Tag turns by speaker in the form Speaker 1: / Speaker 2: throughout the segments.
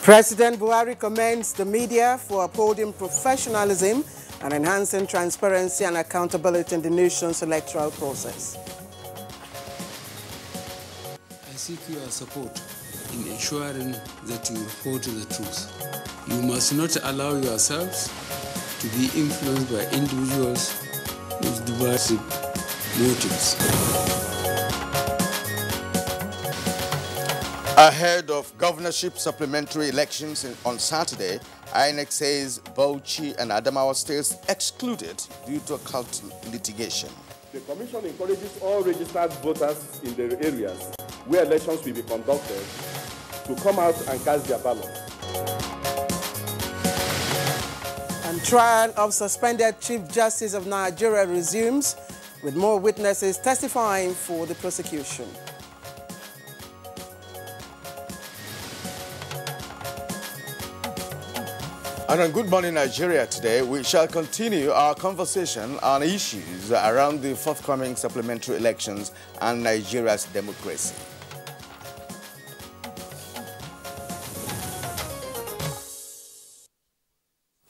Speaker 1: President Buhari commends the media for upholding professionalism and enhancing transparency and accountability in the nation's electoral process.
Speaker 2: I seek your support in ensuring that you hold to the truth. You must not allow yourselves to be influenced by individuals with divisive motives.
Speaker 3: Ahead of governorship supplementary elections on Saturday, INEC says Bauchi and Adamawa states excluded due to cult litigation.
Speaker 4: The Commission encourages all registered voters in the areas where elections will be conducted to come out and cast their ballot.
Speaker 1: And trial of suspended Chief Justice of Nigeria resumes, with more witnesses testifying for the prosecution.
Speaker 3: And on Good Morning Nigeria today, we shall continue our conversation on issues around the forthcoming supplementary elections and Nigeria's democracy.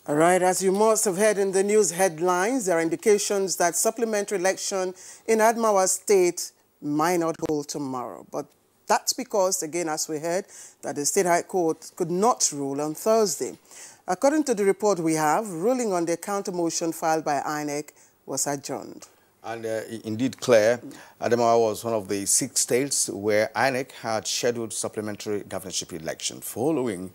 Speaker 1: All right, as you must have heard in the news headlines, there are indications that supplementary election in Adamawa State might not hold tomorrow. But that's because, again, as we heard, that the State High Court could not rule on Thursday. According to the report we have, ruling on the counter motion filed by INEC was adjourned.
Speaker 3: And indeed, Claire, Adamawa was one of the 6 states where INEC had scheduled supplementary governorship election following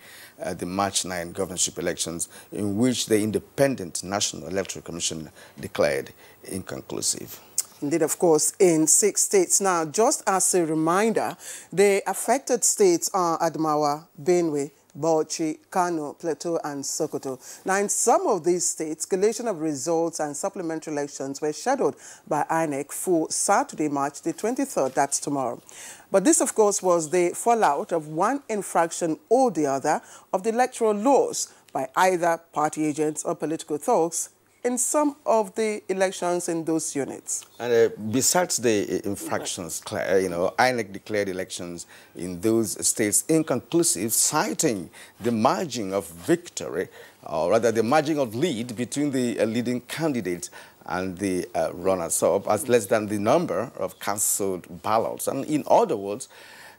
Speaker 3: the March 9 governorship elections, in which the Independent National Electoral Commission declared inconclusive.
Speaker 1: Indeed, of course, in 6 states. Now, just as a reminder, the affected states are Adamawa, Benue, Bauchi, Kano, Plateau, and Sokoto. Now, in some of these states, collation of results and supplementary elections were scheduled by INEC for Saturday, March the 23rd, that's tomorrow. But this, of course, was the fallout of one infraction or the other of the electoral laws by either party agents or political thugs in some of the elections in those units.
Speaker 3: And besides the infractions, INEC declared elections in those states inconclusive, citing the margin of victory, or rather the margin of lead between the leading candidate and the runners-up as less than the number of cancelled ballots. And in other words,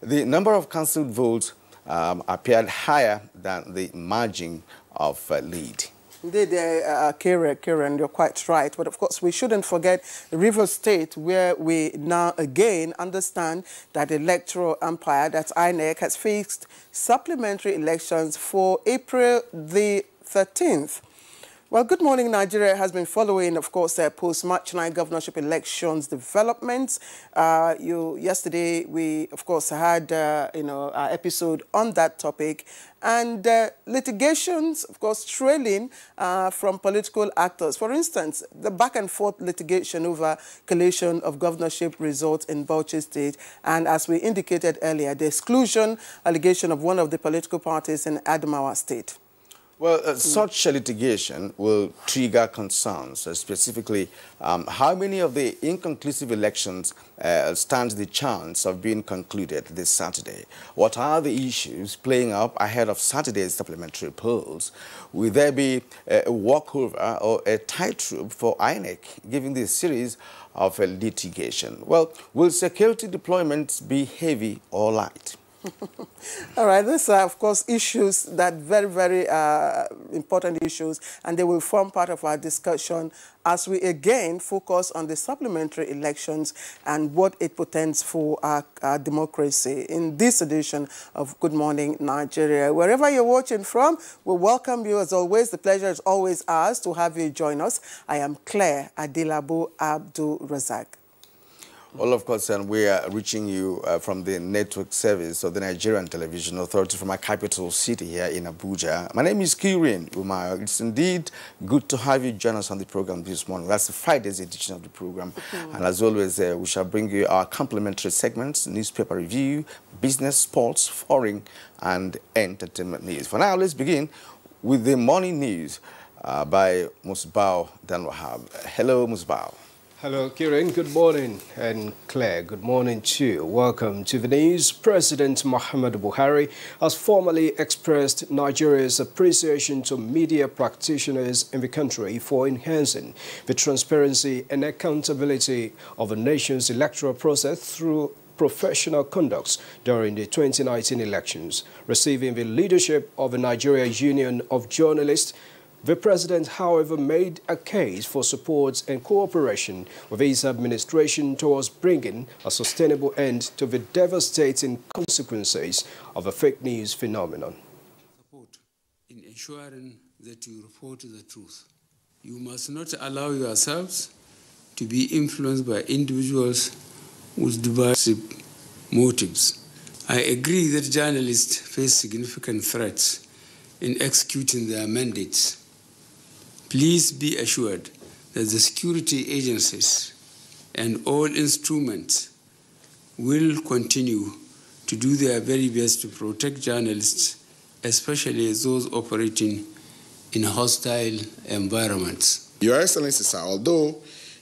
Speaker 3: the number of cancelled votes appeared higher than the margin of lead.
Speaker 1: Indeed, Karen, you're quite right. But of course, we shouldn't forget Rivers State, where we now again understand that the electoral umpire, that's INEC, has fixed supplementary elections for April the 13th. Well, Good Morning Nigeria has been following, of course, post-March 9 governorship elections developments. Yesterday, we, of course, had, our episode on that topic. And litigations, of course, trailing from political actors. For instance, the back-and-forth litigation over collation of governorship results in Bauchi State. And as we indicated earlier, the exclusion allegation of one of the political parties in Adamawa State.
Speaker 3: Well, such litigation will trigger concerns, specifically how many of the inconclusive elections stands the chance of being concluded this Saturday? What are the issues playing up ahead of Saturday's supplementary polls? Will there be a walkover or a tightrope for INEC, given this series of litigation? Well, will security deployments be heavy or light?
Speaker 1: All right, these are, of course, issues that very important issues, and they will form part of our discussion as we again focus on the supplementary elections and what it portends for our democracy in this edition of Good Morning Nigeria. Wherever you're watching from, we welcome you as always. The pleasure is always ours to have you join us. I am Claire Adelabu Abdul Razak.
Speaker 3: Well, of course, and we are reaching you from the network service of the Nigerian Television Authority from our capital city here in Abuja. My name is Kirin Umar. It's indeed good to have you join us on the program this morning. That's the Friday's edition of the program. And as always, we shall bring you our complimentary segments, newspaper review, business, sports, foreign, and entertainment news. For now, let's begin with the morning news by Musbao Danwahab. Hello, Musbao.
Speaker 5: Hello, Kieran. Good morning. And Claire, good morning too. Welcome to the news. President Muhammadu Buhari has formally expressed Nigeria's appreciation to media practitioners in the country for enhancing the transparency and accountability of the nation's electoral process through professional conduct during the 2019 elections. Receiving the leadership of the Nigeria Union of Journalists, the president, however, made a case for support and cooperation with his administration towards bringing a sustainable end to the devastating consequences of the fake news phenomenon.
Speaker 2: Support in ensuring that you report the truth. You must not allow yourselves to be influenced by individuals with divisive motives. I agree that journalists face significant threats in executing their mandates. Please be assured that the security agencies and all instruments will continue to do their very best to protect journalists, especially those operating in hostile environments.
Speaker 6: Your Excellency, sir, although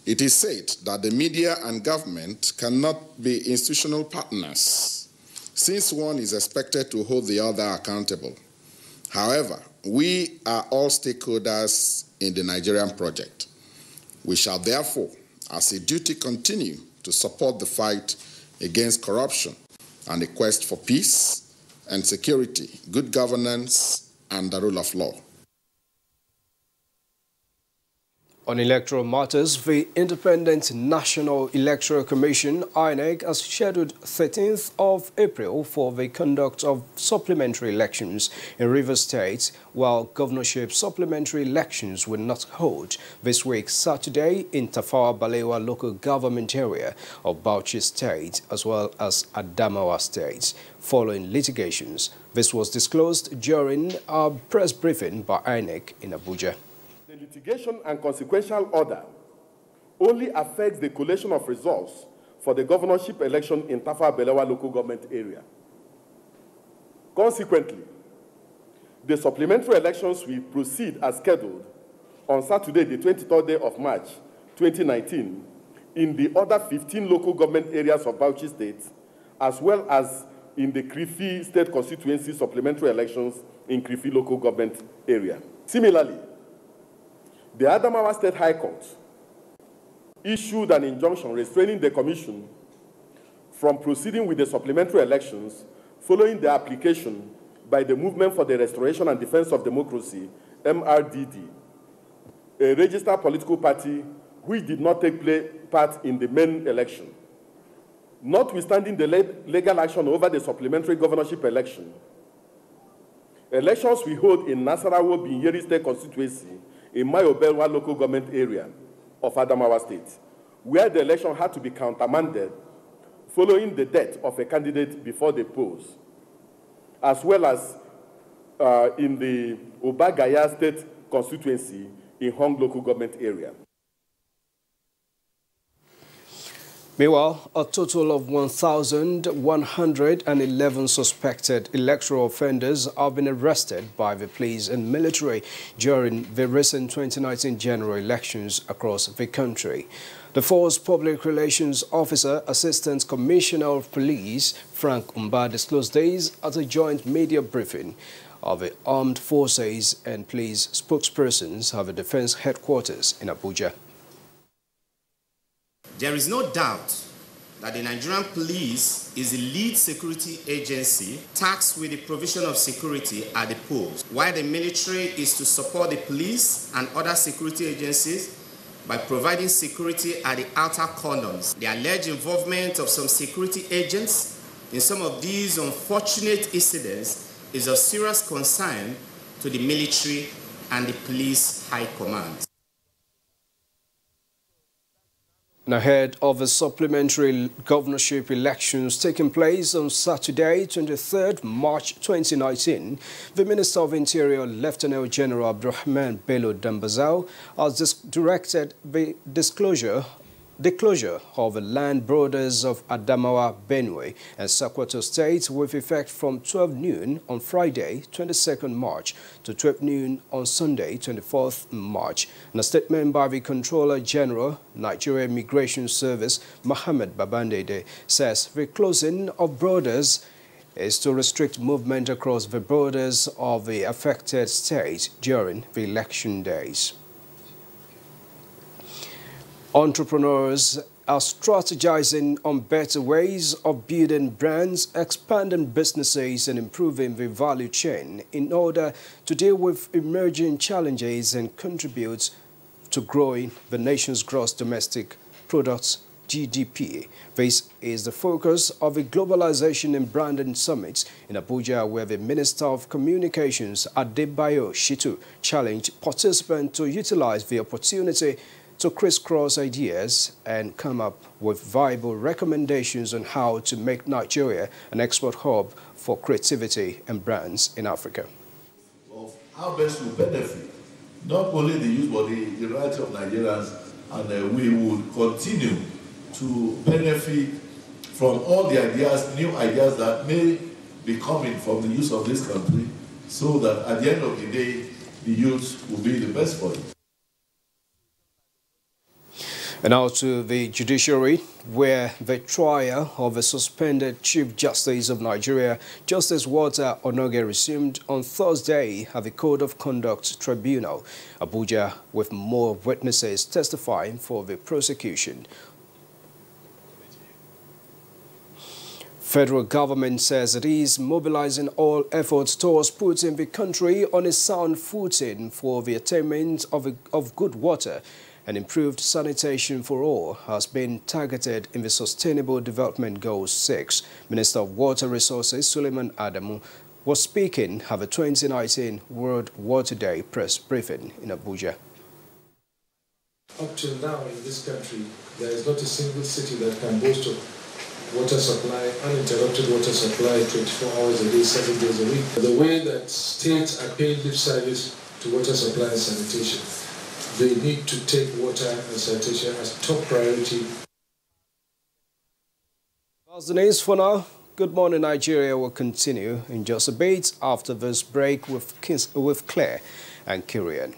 Speaker 6: it is said that the media and government cannot be institutional partners, since one is expected to hold the other accountable. However, we are all stakeholders in the Nigerian project. We shall therefore, as a duty, continue to support the fight against corruption and the quest for peace and security, good governance, and the rule of law.
Speaker 5: On electoral matters, the Independent National Electoral Commission, INEC, has scheduled 13th of April for the conduct of supplementary elections in Rivers State, while governorship supplementary elections will not hold this week Saturday in Tafawa Balewa local government area of Bauchi State, as well as Adamawa State, following litigations. This was disclosed during a press briefing by INEC in Abuja.
Speaker 4: The litigation and consequential order only affects the collation of results for the governorship election in Tafawa Balewa local government area. Consequently, the supplementary elections will proceed as scheduled on Saturday, the 23rd day of March 2019, in the other 15 local government areas of Bauchi State, as well as in the Krifi State constituency supplementary elections in Krifi local government area. Similarly, the Adamawa State High Court issued an injunction restraining the Commission from proceeding with the supplementary elections following the application by the Movement for the Restoration and Defense of Democracy, MRDD, a registered political party which did not take part in the main election. Notwithstanding the legal action over the supplementary governorship election, elections we hold in Nasarawa Binyeri State constituency in Mayobelwa local government area of Adamawa State, where the election had to be countermanded following the death of a candidate before the polls, as well as in the Obagaya State constituency in Hong local government area.
Speaker 5: Meanwhile, a total of 1,111 suspected electoral offenders have been arrested by the police and military during the recent 2019 general elections across the country. The Force Public Relations Officer, Assistant Commissioner of Police, Frank Umba, disclosed these at a joint media briefing of the Armed Forces and Police spokespersons of the Defense Headquarters in Abuja.
Speaker 7: There is no doubt that the Nigerian police is the lead security agency tasked with the provision of security at the polls, while the military is to support the police and other security agencies by providing security at the outer cordons. The alleged involvement of some security agents in some of these unfortunate incidents is of serious concern to the military and the police high command.
Speaker 5: Ahead of the supplementary governorship elections taking place on Saturday, 23rd March 2019, the Minister of Interior, Lieutenant General Abdurrahman Bello Dambazao, has directed the disclosure The closure of the land borders of Adamawa, Benue and Sokoto states with effect from 12 noon on Friday, 22nd March to 12 noon on Sunday, 24th March. In a statement by the Controller General, Nigerian Immigration Service, Mohammed Babandede, says the closing of borders is to restrict movement across the borders of the affected states during the election days. Entrepreneurs are strategizing on better ways of building brands, expanding businesses and improving the value chain in order to deal with emerging challenges and contribute to growing the nation's gross domestic products GDP. This is the focus of the Globalization and Branding Summit in Abuja, where the Minister of Communications, Adebayo Shitu, challenged participants to utilize the opportunity to crisscross ideas and come up with viable recommendations on how to make Nigeria an export hub for creativity and brands in Africa.
Speaker 8: Of how best to benefit not only the youth but the variety of Nigerians, and we would continue to benefit from all the ideas, new ideas that may be coming from the youth of this country, so that at the end of the day, the youth will be the best for it.
Speaker 5: And now to the Judiciary, where the trial of a suspended Chief Justice of Nigeria, Justice Walter Onoge, resumed on Thursday at the Code of Conduct Tribunal, Abuja, with more witnesses testifying for the prosecution. Federal government says it is mobilizing all efforts towards putting the country on a sound footing for the attainment of good water and improved sanitation for all has been targeted in the Sustainable Development Goals 6. Minister of Water Resources Suleiman Adamu was speaking at the 2019 World Water Day press briefing in Abuja.
Speaker 9: Up till now in this country, there is not a single city that can boast of water supply, uninterrupted water supply 24 hours a day, 7 days a week. The way that states are paying lip service to water supply and sanitation, they need to take water and sanitation as top priority.
Speaker 5: That's the news for now. Good Morning Nigeria will continue in just a bit after this break with Claire and Kirian.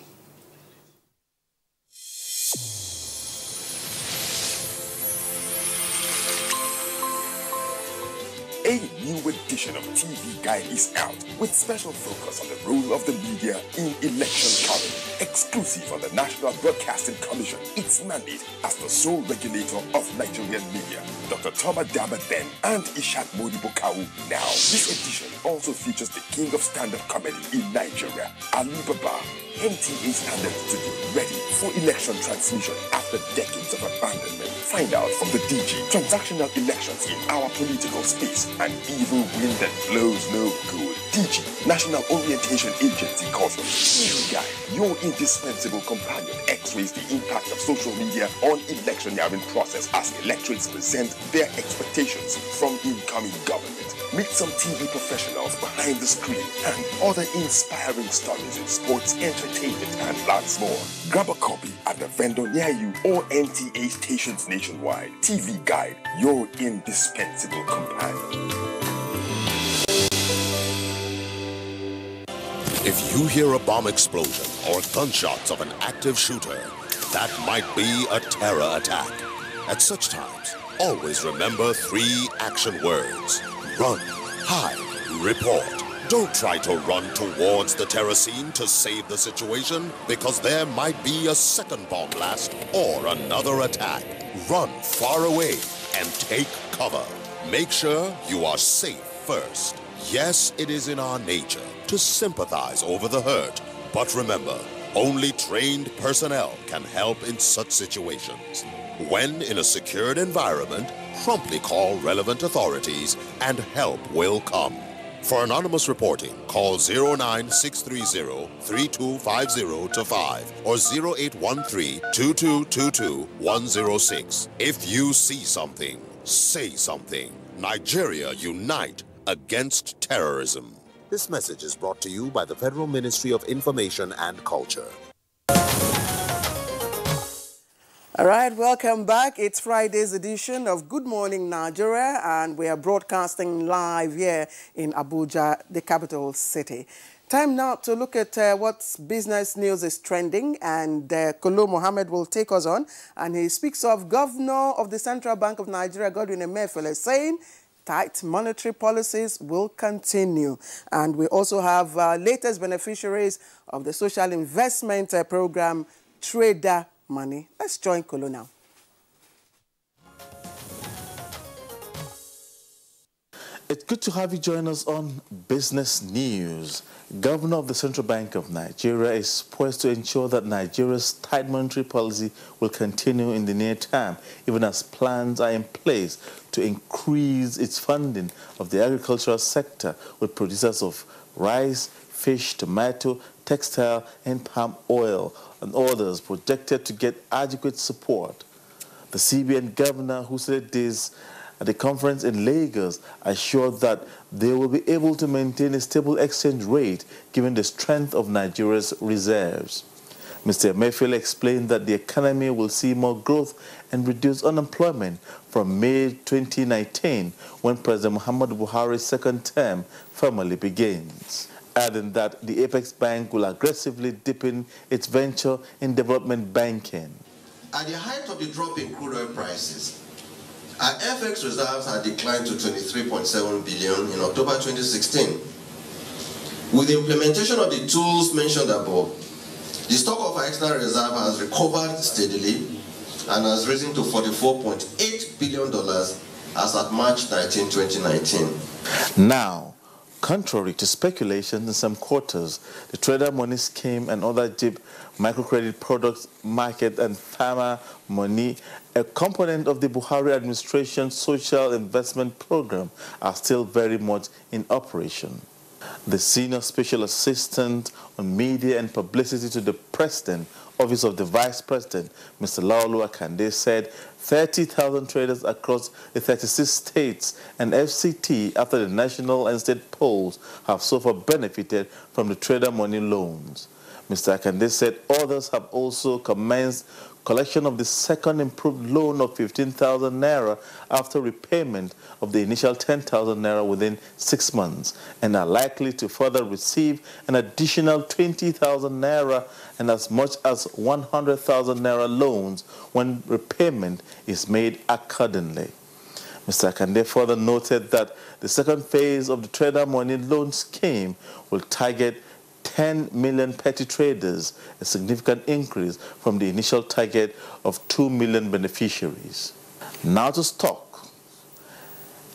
Speaker 10: A new edition of TV Guide is out with special focus on the role of the media in election coverage. Exclusive on the National Broadcasting Commission, its mandate as the sole regulator of Nigerian media. Dr. Toma Dabaden and Ishak Modibo-Kawu. Now, this edition also features the king of stand-up comedy in Nigeria, Ali Baba. NTA standards to be ready for election transmission after decades of abandonment. Find out from the DG transactional elections in our political space. An evil wind that blows no good. DG, National Orientation Agency, calls on TV Guide, your indispensable companion, x-rays the impact of social media on electioneering process as electorates present their expectations from incoming government. Meet some TV professionals behind the screen and other inspiring stories in sports, entertainment, and lots more. Grab a copy at the vendor near you or NTA stations nationwide. TV Guide, your indispensable companion.
Speaker 11: If you hear a bomb explosion or gunshots of an active shooter, that might be a terror attack. At such times, always remember 3 action words. Run, hide, report. Don't try to run towards the terror scene to save the situation, because there might be a second bomb blast or another attack. Run far away and take cover. Make sure you are safe first. Yes, it is in our nature to sympathize over the hurt, but remember, only trained personnel can help in such situations. When in a secured environment, promptly call relevant authorities and help will come. For anonymous reporting, call 09630-3250-5 or 0813-2222-106. If you see something, say something. Nigeria unite against terrorism. This message is brought to you by the Federal Ministry of Information and Culture.
Speaker 1: All right, welcome back. It's Friday's edition of Good Morning Nigeria, and we are broadcasting live here in Abuja, the capital city. Time now to look at what business news is trending, and Kolo Mohammed will take us on, and he speaks of Governor of the Central Bank of Nigeria, Godwin Emefiele, saying tight monetary policies will continue. And we also have latest beneficiaries of the social investment program, Trader Money. Let's join Kolo now.
Speaker 12: It's good to have you join us on Business News. Governor of the Central Bank of Nigeria is poised to ensure that Nigeria's tight monetary policy will continue in the near term, even as plans are in place to increase its funding of the agricultural sector with producers of rice, fish, tomato, textile, and palm oil, and others projected to get adequate support. The CBN governor, who said this at the conference in Lagos, assured that they will be able to maintain a stable exchange rate given the strength of Nigeria's reserves. Mr. Emefiele explained that the economy will see more growth and reduce unemployment from May 2019, when President Muhammadu Buhari's second term formally begins, adding that the Apex Bank will aggressively deepen its venture in development banking.
Speaker 13: At the height of the drop in crude oil prices, our FX reserves had declined to 23.7 billion in October 2016. With the implementation of the tools mentioned above, the stock of our external reserve has recovered steadily and has risen to $44.8 billion as at March 19, 2019.
Speaker 12: Now, contrary to speculation in some quarters, the Trader Money scheme and other JIP microcredit products market and farmer money, a component of the Buhari administration's social investment program, are still very much in operation. The Senior Special Assistant on Media and Publicity to the President, Office of the Vice President, Mr. Laolu Akande, said 30,000 traders across the 36 states and FCT after the national and state polls have so far benefited from the Trader Money loans. Mr. Akande said others have also commenced collection of the second improved loan of 15,000 naira after repayment of the initial 10,000 naira within 6 months, and are likely to further receive an additional 20,000 naira and as much as 100,000 naira loans when repayment is made accordingly. Mr. Akande further noted that the second phase of the Trader Money loan scheme will target 10 million petty traders, a significant increase from the initial target of 2 million beneficiaries. Now to stock.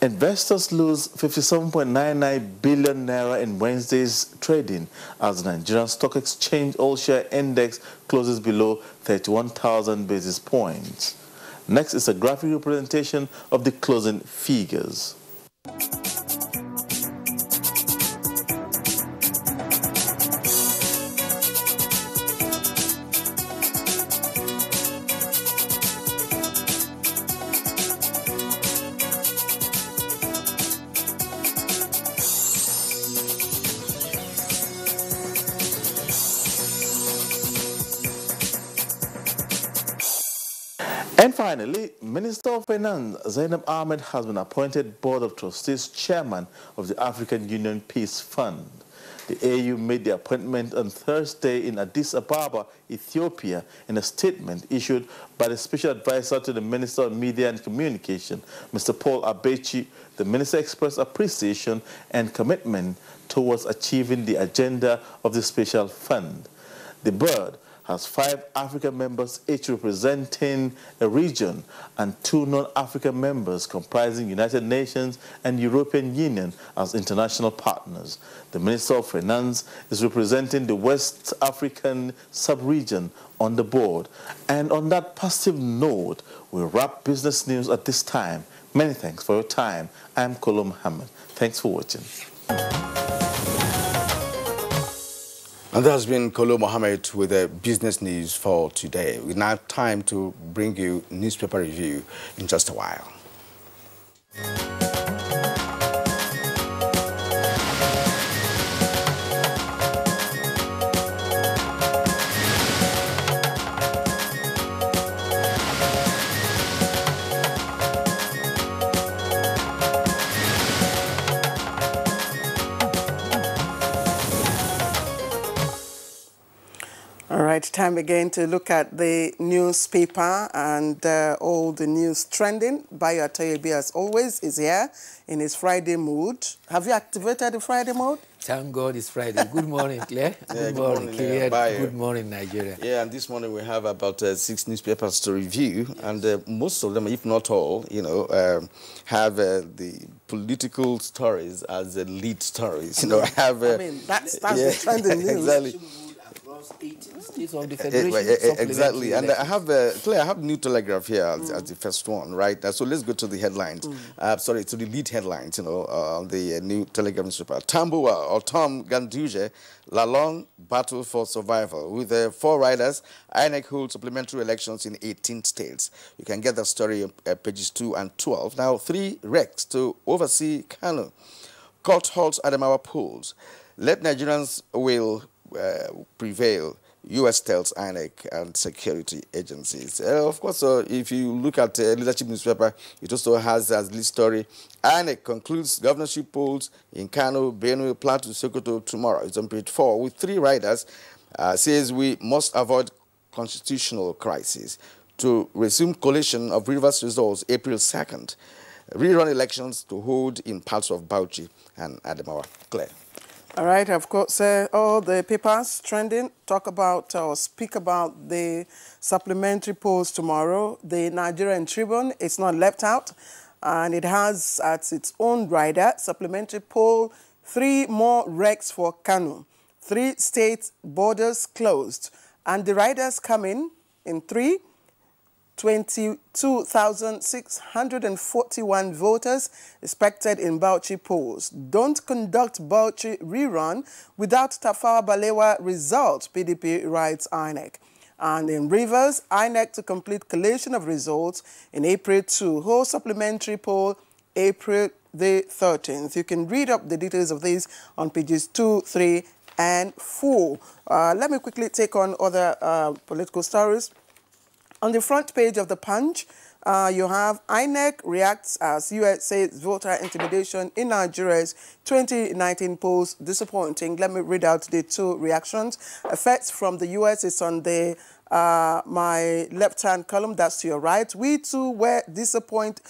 Speaker 12: Investors lose 57.99 billion naira in Wednesday's trading as the Nigerian Stock Exchange All-Share Index closes below 31,000 basis points. Next is a graphic representation of the closing figures. And finally, Minister of Finance Zainab Ahmed has been appointed Board of Trustees Chairman of the African Union Peace Fund. The AU made the appointment on Thursday in Addis Ababa, Ethiopia, in a statement issued by the Special Advisor to the Minister of Media and Communication, Mr. Paul Abechi. The Minister expressed appreciation and commitment towards achieving the agenda of the Special Fund. The board has 5 African members, each representing a region, and 2 non-African members comprising United Nations and European Union as international partners. The Minister of Finance is representing the West African sub-region on the board. And on that positive note, we wrap business news at this time. Many thanks for your time. I'm Kolo Mohammed. Thanks for watching.
Speaker 3: And that has been Kolo Mohammed with the business news for today. We now have time to bring you newspaper review in just a while.
Speaker 1: right, time again to look at the newspaper and all the news trending. Bayo Atayebi, as always, is here in his Friday mood. Have you activated the Friday mode?
Speaker 14: Thank God it's Friday. Good morning, Claire.
Speaker 3: Good
Speaker 14: morning,
Speaker 3: morning,
Speaker 14: Good morning, Nigeria.
Speaker 3: Yeah, and this morning we have about 6 newspapers to review, yes. And most of them, if not all, you know, have the political stories as the lead stories. You know, have.
Speaker 1: I mean, that's the trending news.
Speaker 3: Exactly.
Speaker 14: 18 states of the Federation.
Speaker 3: Exactly, and I have Claire, I have New Telegraph here as the first one, right? So let's go to the headlines. Sorry, to the lead headlines. You know, on the New Telegraph newspaper. Tambuwa or Tom Ganduje, Lalong battle for survival with 4 riders. INEC holds supplementary elections in 18 states. You can get the story on pages 2 and 12. Now, 3 recs to oversee Kano. Court halts Adamawa polls. Let Nigerians will prevail, U.S. tells INEC and security agencies. Of course, if you look at leadership newspaper, it also has as lead story, INEC concludes governorship polls in Kano, Benue, Plateau, Sokoto tomorrow. It's on page 4 with 3 riders. Says we must avoid constitutional crisis to resume collation of Rivers results April 2nd. Rerun elections to hold in parts of Bauchi and Adamawa. Claire.
Speaker 1: All right, of course, all the papers trending talk about or speak about the supplementary polls tomorrow. The Nigerian Tribune is not left out, and it has at its own rider, supplementary poll, 3 more recs for Kano, 3 state borders closed, and the riders come in 3. 22,641 voters expected in Bauchi polls. Don't conduct Bauchi rerun without Tafawa Balewa results, PDP writes INEC. And in Rivers, INEC to complete collation of results in April 2. Whole supplementary poll, April the 13th. You can read up the details of these on pages 2, 3, and 4. Let me quickly take on other political stories. On the front page of the Punch, you have INEC reacts as US says voter intimidation in Nigeria's 2019 polls disappointing. Let me read out the 2 reactions. Effects from the US is on the my left-hand column. That's to your right. We too were disappointed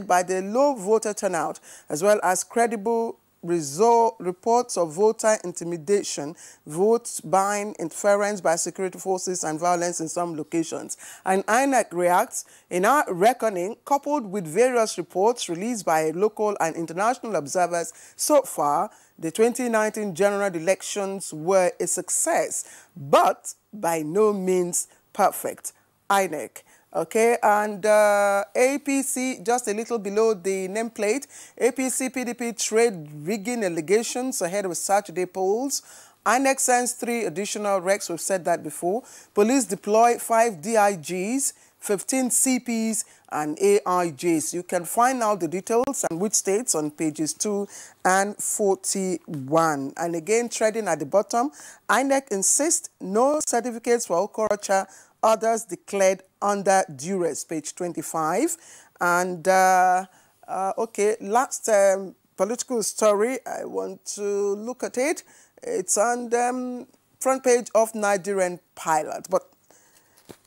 Speaker 1: by the low voter turnout, as well as credible reports of voter intimidation, vote buying, interference by security forces, and violence in some locations. And INEC reacts, in our reckoning, coupled with various reports released by local and international observers, so far, the 2019 general elections were a success, but by no means perfect. INEC. Okay, and APC, just a little below the nameplate, APC PDP trade rigging allegations ahead of Saturday polls. INEC sends 3 additional recs, we've said that before. Police deploy 5 DIGs, 15 CPs, and AIGs. You can find out the details and which states on pages 2 and 41. And again, trading at the bottom, INEC insists no certificates for Okorocha, others declared under duress, page 25. And, okay, last political story, I want to look at it. It's on the front page of Nigerian Pilot. But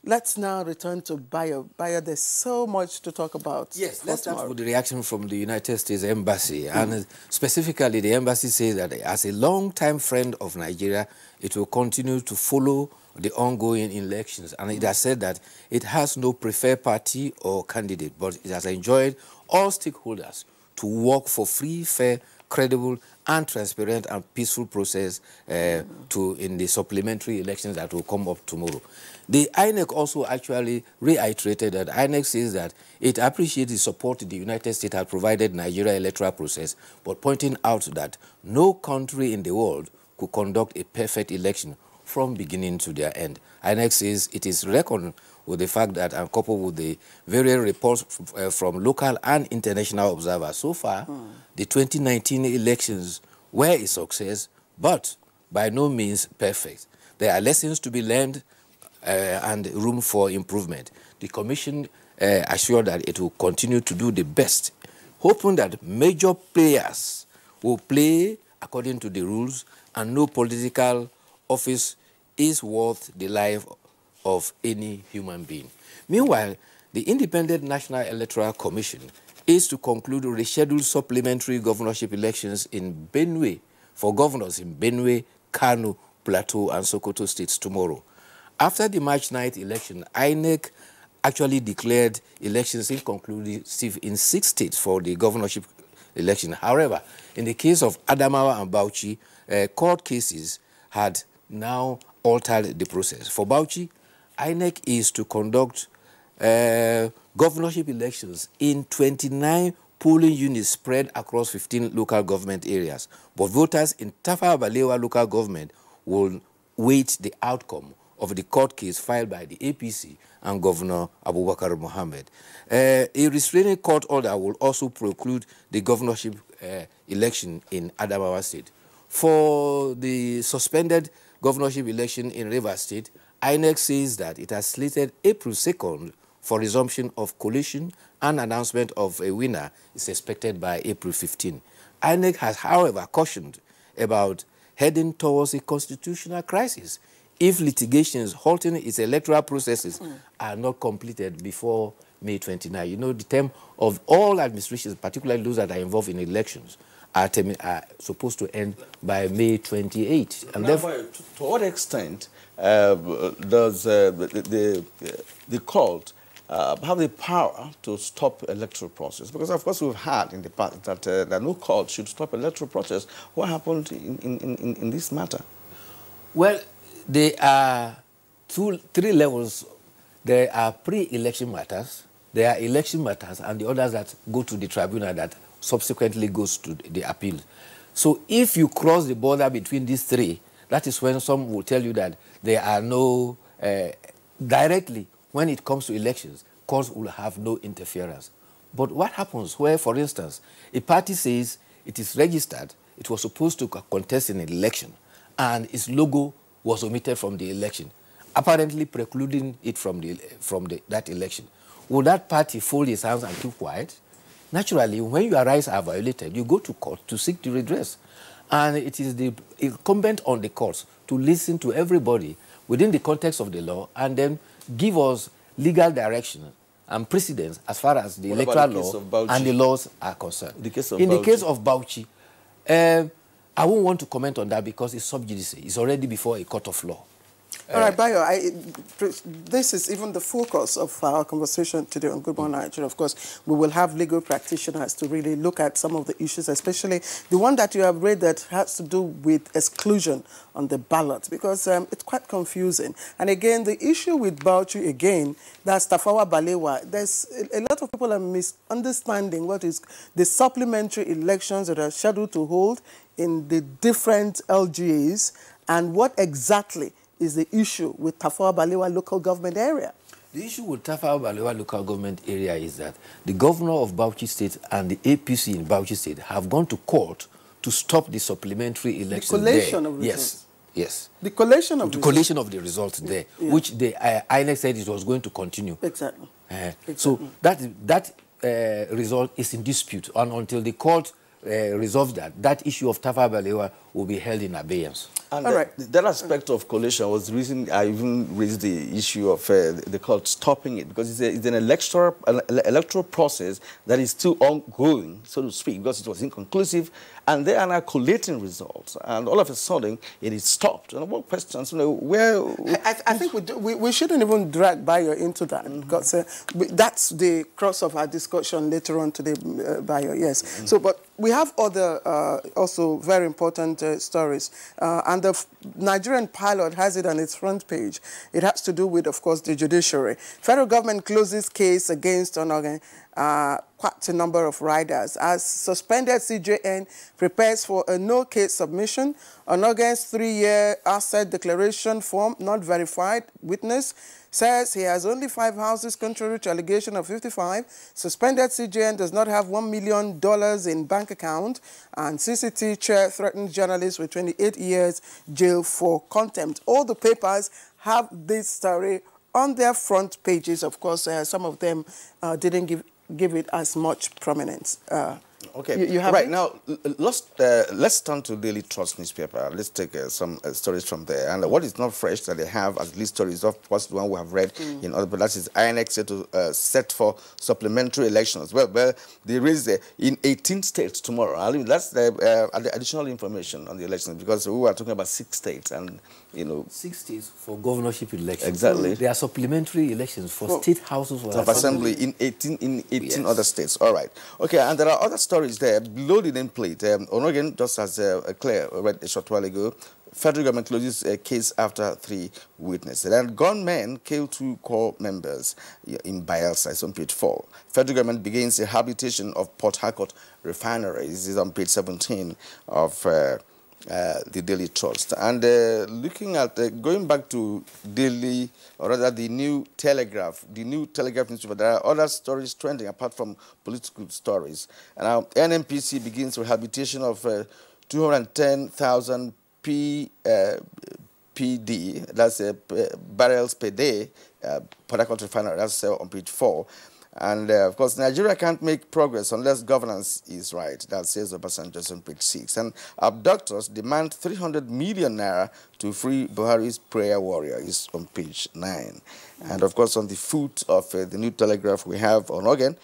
Speaker 1: let's now return to Bayo. Bayo, there's so much to talk about.
Speaker 14: Yes, let's start with the reaction from the United States Embassy. And specifically, the embassy says that as a long-time friend of Nigeria, it will continue to follow the ongoing elections. And it has said that it has no preferred party or candidate, but it has enjoined all stakeholders to work for free, fair, credible, and transparent and peaceful process in the supplementary elections that will come up tomorrow. The INEC also actually reiterated that INEC says that it appreciates the support the United States has provided Nigeria electoral process, but pointing out that no country in the world could conduct a perfect election from beginning to their end. INEC says it is reckoned with the fact that, and coupled with the various reports from local and international observers, so far, the 2019 elections were a success, but by no means perfect. There are lessons to be learned and room for improvement. The Commission assured that it will continue to do the best, hoping that major players will play according to the rules and no political office is worth the life of any human being. Meanwhile, the Independent National Electoral Commission is to conclude rescheduled supplementary governorship elections in Benue for governors in Benue, Kano, Plateau, and Sokoto states tomorrow. After the March 9th election, INEC actually declared elections inconclusive in 6 states for the governorship election. However, in the case of Adamawa and Bauchi, court cases had now altered the process. For Bauchi, INEC is to conduct governorship elections in 29 polling units spread across 15 local government areas. But voters in Tafawa Balewa local government will wait the outcome of the court case filed by the APC and Governor Abubakar Mohammed. A restraining court order will also preclude the governorship election in Adamawa State. For the suspended governorship election in Rivers State, INEC says that it has slated April 2nd for resumption of collation, and announcement of a winner is expected by April 15. INEC has, however, cautioned about heading towards a constitutional crisis if litigations halting its electoral processes are not completed before May 29. You know, the term of all administrations, particularly those that are involved in elections, are supposed to end by May 28. And therefore,
Speaker 3: to what extent does the court have the power to stop electoral process? Because, of course, we've had in the past that no court should stop electoral process. What happened in this matter?
Speaker 14: Well, there are three levels. There are pre-election matters, there are election matters, and the others that go to the tribunal that subsequently goes to the appeal. So if you cross the border between these three, that is when some will tell you that there are no, directly, when it comes to elections, courts will have no interference. But what happens where, for instance, a party says it is registered, it was supposed to contest in an election, and its logo was omitted from the election, apparently precluding it from that election? Will that party fold its hands and keep quiet? Naturally, when your rights are violated, you go to court to seek the redress. And it is the incumbent on the courts to listen to everybody within the context of the law and then give us legal direction and precedence as far as the electoral law and the laws are concerned.
Speaker 3: In the
Speaker 14: case of Bauchi, I won't want to comment on that because it's sub judice. It's already before a court of law.
Speaker 1: All right, Bayo, this is even the focus of our conversation today on Good Morning Nigeria. Of course, we will have legal practitioners to really look at some of the issues, especially the one that you have read that has to do with exclusion on the ballot, because it's quite confusing. And again, the issue with Bauchi, again, that's Tafawa Balewa. There's a lot of people are misunderstanding what is the supplementary elections that are scheduled to hold in the different LGAs and what exactly is the issue with Tafawa Balewa local government area.
Speaker 14: The issue with Tafawa Balewa local government area is that the governor of Bauchi State and the APC in Bauchi State have gone to court to stop the supplementary elections
Speaker 1: the collation of results.
Speaker 14: Yes.
Speaker 1: The collation of
Speaker 14: the collation of the results there, which the INEC said it was going to continue.
Speaker 1: Exactly.
Speaker 14: So that result is in dispute, and until the court resolves that issue of Tafawa Balewa will be held in abeyance.
Speaker 3: And that aspect of collation was the reason I even raised the issue of the court stopping it, because it's an electoral process that is still ongoing, so to speak, because it was inconclusive, and they are now collating results, and all of a sudden it is stopped. And what questions, where...
Speaker 1: I think we shouldn't even drag Bayo into that, because that's the crux of our discussion later on today, Bayo, yes. So, but we have other also very important stories, and the Nigerian pilot has it on its front page. It has to do with, of course, the judiciary. Federal government closes case against quite a number of riders as suspended CJN prepares for a no-case submission. On August 3-year asset declaration form not verified, witness says he has only 5 houses contrary to allegation of 55. Suspended CJN does not have $1 million in bank account, and CCT chair threatens journalists with 28 years jail for contempt. All the papers have this story on their front pages. Of course, some of them didn't give it as much prominence.
Speaker 3: Okay.
Speaker 1: You have
Speaker 3: right
Speaker 1: it?
Speaker 3: now, let's turn to Daily Trust newspaper. Let's take some stories from there. And what is not fresh that they have as least stories, of course, the one we have read in other, but that is INEC set for supplementary elections. Well, there is in 18 states tomorrow. That's the additional information on the elections, because we were talking about 6 states, and
Speaker 14: 6 states for governorship elections.
Speaker 3: Exactly.
Speaker 14: There are supplementary elections for state houses
Speaker 3: of assembly in 18 other states. All right. Okay, and there are other stories there below the nameplate. Onogen, just as Claire read a short while ago, federal government closes a case after 3 witnesses. And gunmen killed 2 core members in Bayelsa. It's on page 4. Federal government begins rehabilitation of Port Harcourt refinery. This is on page 17 of the Daily Trust. And looking at, going back to Daily, or rather the New Telegraph newspaper, there are other stories trending apart from political stories. And now NNPC begins rehabilitation of 210,000 PD, that's barrels per day, Port Harcourt refinery, that's on page 4. And, of course, Nigeria can't make progress unless governance is right. That says Obasanjo on page 6. And abductors demand 300 million naira to free Buhari's prayer warrior is on page 9. And, of course, on the foot of the New Telegraph, we have Onogen.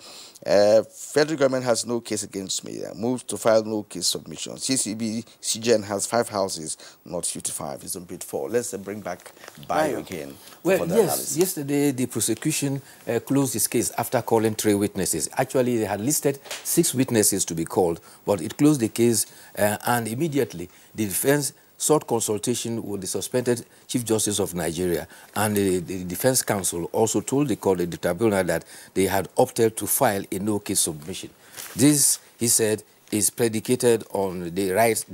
Speaker 3: Federal government has no case against me. Moves to file no case submission. CGN has 5 houses, not 55. It's on page 4. Let's bring back Bayo again.
Speaker 14: Well, yes, yesterday the prosecution closed its case after calling 3 witnesses. Actually, they had listed 6 witnesses to be called, but it closed the case and immediately the defense sought consultation with the suspended Chief Justice of Nigeria, and the Defense Counsel also told the court, the tribunal, that they had opted to file a no-case submission. This, he said, is predicated on their rights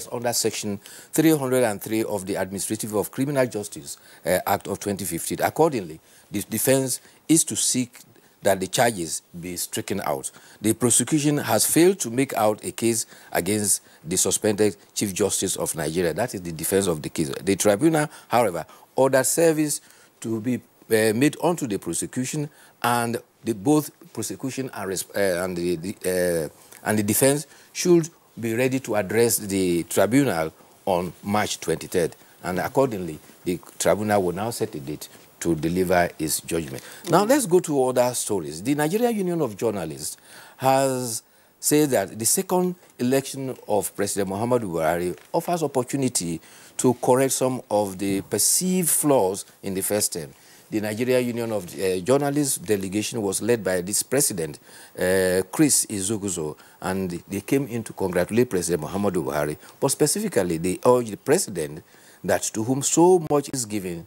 Speaker 14: under Section 303 of the Administrative of Criminal Justice Act of 2015. Accordingly, the defense is to seek that the charges be stricken out. The prosecution has failed to make out a case against the suspended Chief Justice of Nigeria. That is the defense of the case. The tribunal, however, ordered service to be made onto the prosecution, and both prosecution and the defense should be ready to address the tribunal on March 23rd. And accordingly, the tribunal will now set a date to deliver its judgment. Now, let's go to other stories. The Nigerian Union of Journalists has said that the second election of President Muhammadu Buhari offers opportunity to correct some of the perceived flaws in the first term. The Nigerian Union of Journalists delegation was led by this president, Chris Izuguzo, and they came in to congratulate President Muhammadu Buhari. But specifically, they urged the president that to whom so much is given,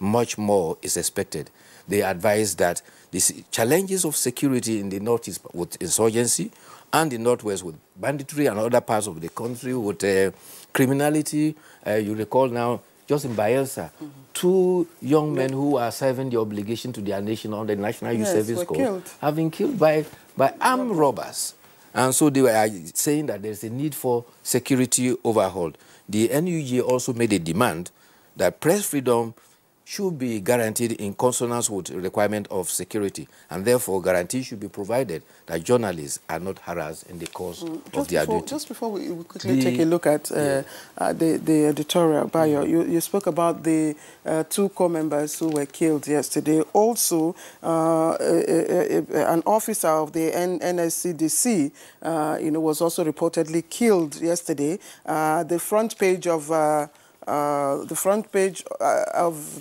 Speaker 14: much more is expected. They advised that the challenges of security in the northeast with insurgency, and the northwest with banditry, and other parts of the country with criminality. You recall now, just in Bayelsa, 2 young men who are serving the obligation to their nation on the National Youth Service Corps have been killed by armed robbers. And so they were saying that there's a need for security overhaul. The NUJ also made a demand that press freedom should be guaranteed in consonance with the requirement of security, and therefore guarantees should be provided that journalists are not harassed in the course of their duty.
Speaker 1: Just before we quickly take a look at the editorial, Bayo, you spoke about the 2 core members who were killed yesterday. Also, an officer of the NSCDC, was also reportedly killed yesterday. The front page of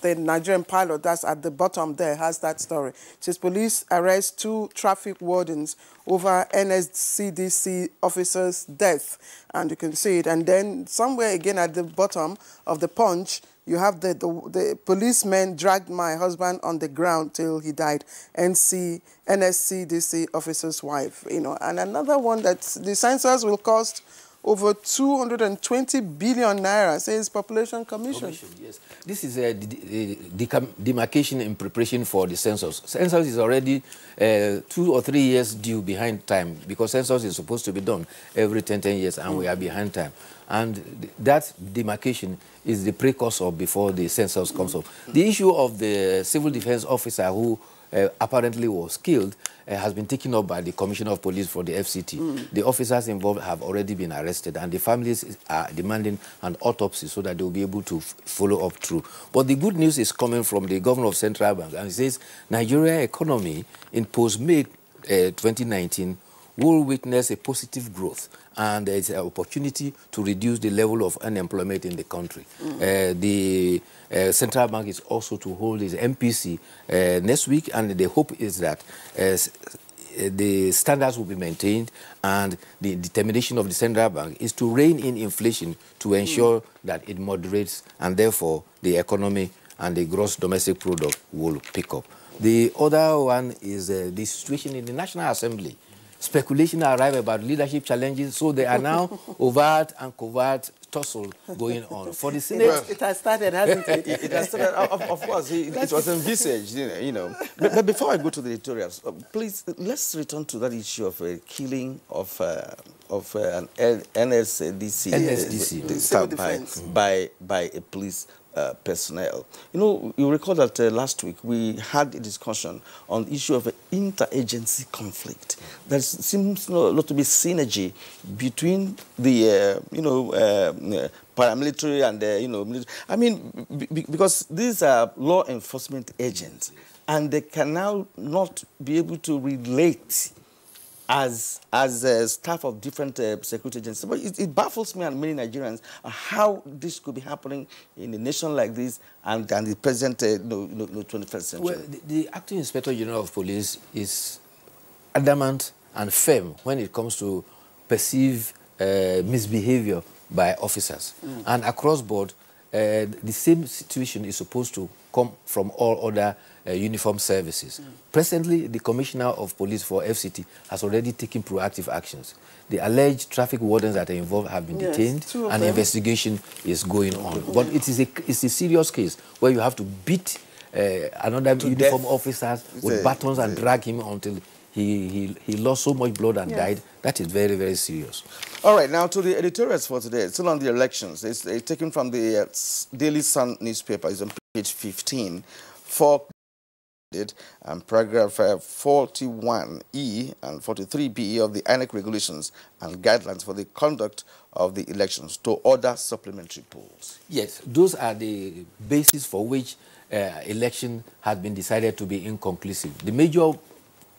Speaker 1: the Nigerian Pilot, that's at the bottom there, has that story. It says police arrest 2 traffic wardens over NSCDC officer's death, and you can see it. And then somewhere again at the bottom of the Punch, you have the policemen dragged my husband on the ground till he died. NSCDC officer's wife, And another one that the census will cost over 220 billion naira, says Population Commission.
Speaker 14: Yes. This is a demarcation in preparation for the census. Census is already 2 or 3 years due behind time, because census is supposed to be done every 10 years, and we are behind time. And that demarcation is the precursor before the census comes up. The issue of the civil defense officer who apparently was killed has been taken up by the Commissioner of Police for the FCT. The officers involved have already been arrested, and the families are demanding an autopsy so that they will be able to follow up through. But the good news is coming from the Governor of Central Bank, and he says Nigeria economy in post-May 2019 will witness a positive growth, and there is an opportunity to reduce the level of unemployment in the country. The Central Bank is also to hold its MPC next week, and the hope is that the standards will be maintained, and the determination of the Central Bank is to rein in inflation to ensure that it moderates, and therefore the economy and the gross domestic product will pick up. The other one is the situation in the National Assembly. Speculation arrived about leadership challenges, so there are now overt and covert tussle going on. For the Senate,
Speaker 1: it has started, hasn't it?
Speaker 3: It has started, of course. It was envisaged, you know. But before I go to the editorials, please, let's return to that issue of killing of an NSDC staff by a police personnel. You know, you recall that last week we had a discussion on the issue of an interagency conflict. There seems not to be synergy between the, paramilitary and the, military. I mean, because these are law enforcement agents, and they can now not be able to relate as staff of different security agencies. But it baffles me and many Nigerians how this could be happening in a nation like this and the present 21st century.
Speaker 14: Well, the Acting Inspector General of Police is adamant and firm when it comes to perceived misbehavior by officers. And across board, the same situation is supposed to come from all other uniform services. Presently, the Commissioner of Police for FCT has already taken proactive actions. The alleged traffic wardens that are involved have been detained, and investigation is going on. But it's a serious case where you have to beat another uniform officer with batons and drag him until he lost so much blood and died. That is very, very serious.
Speaker 3: All right, now to the editorials for today. Still on the elections. It's taken from the Daily Sun newspaper. It's on page 15. And paragraph 41E and 43B of the INEC regulations and guidelines for the conduct of the elections to order supplementary polls.
Speaker 14: Yes, those are the basis for which election has been decided to be inconclusive. The major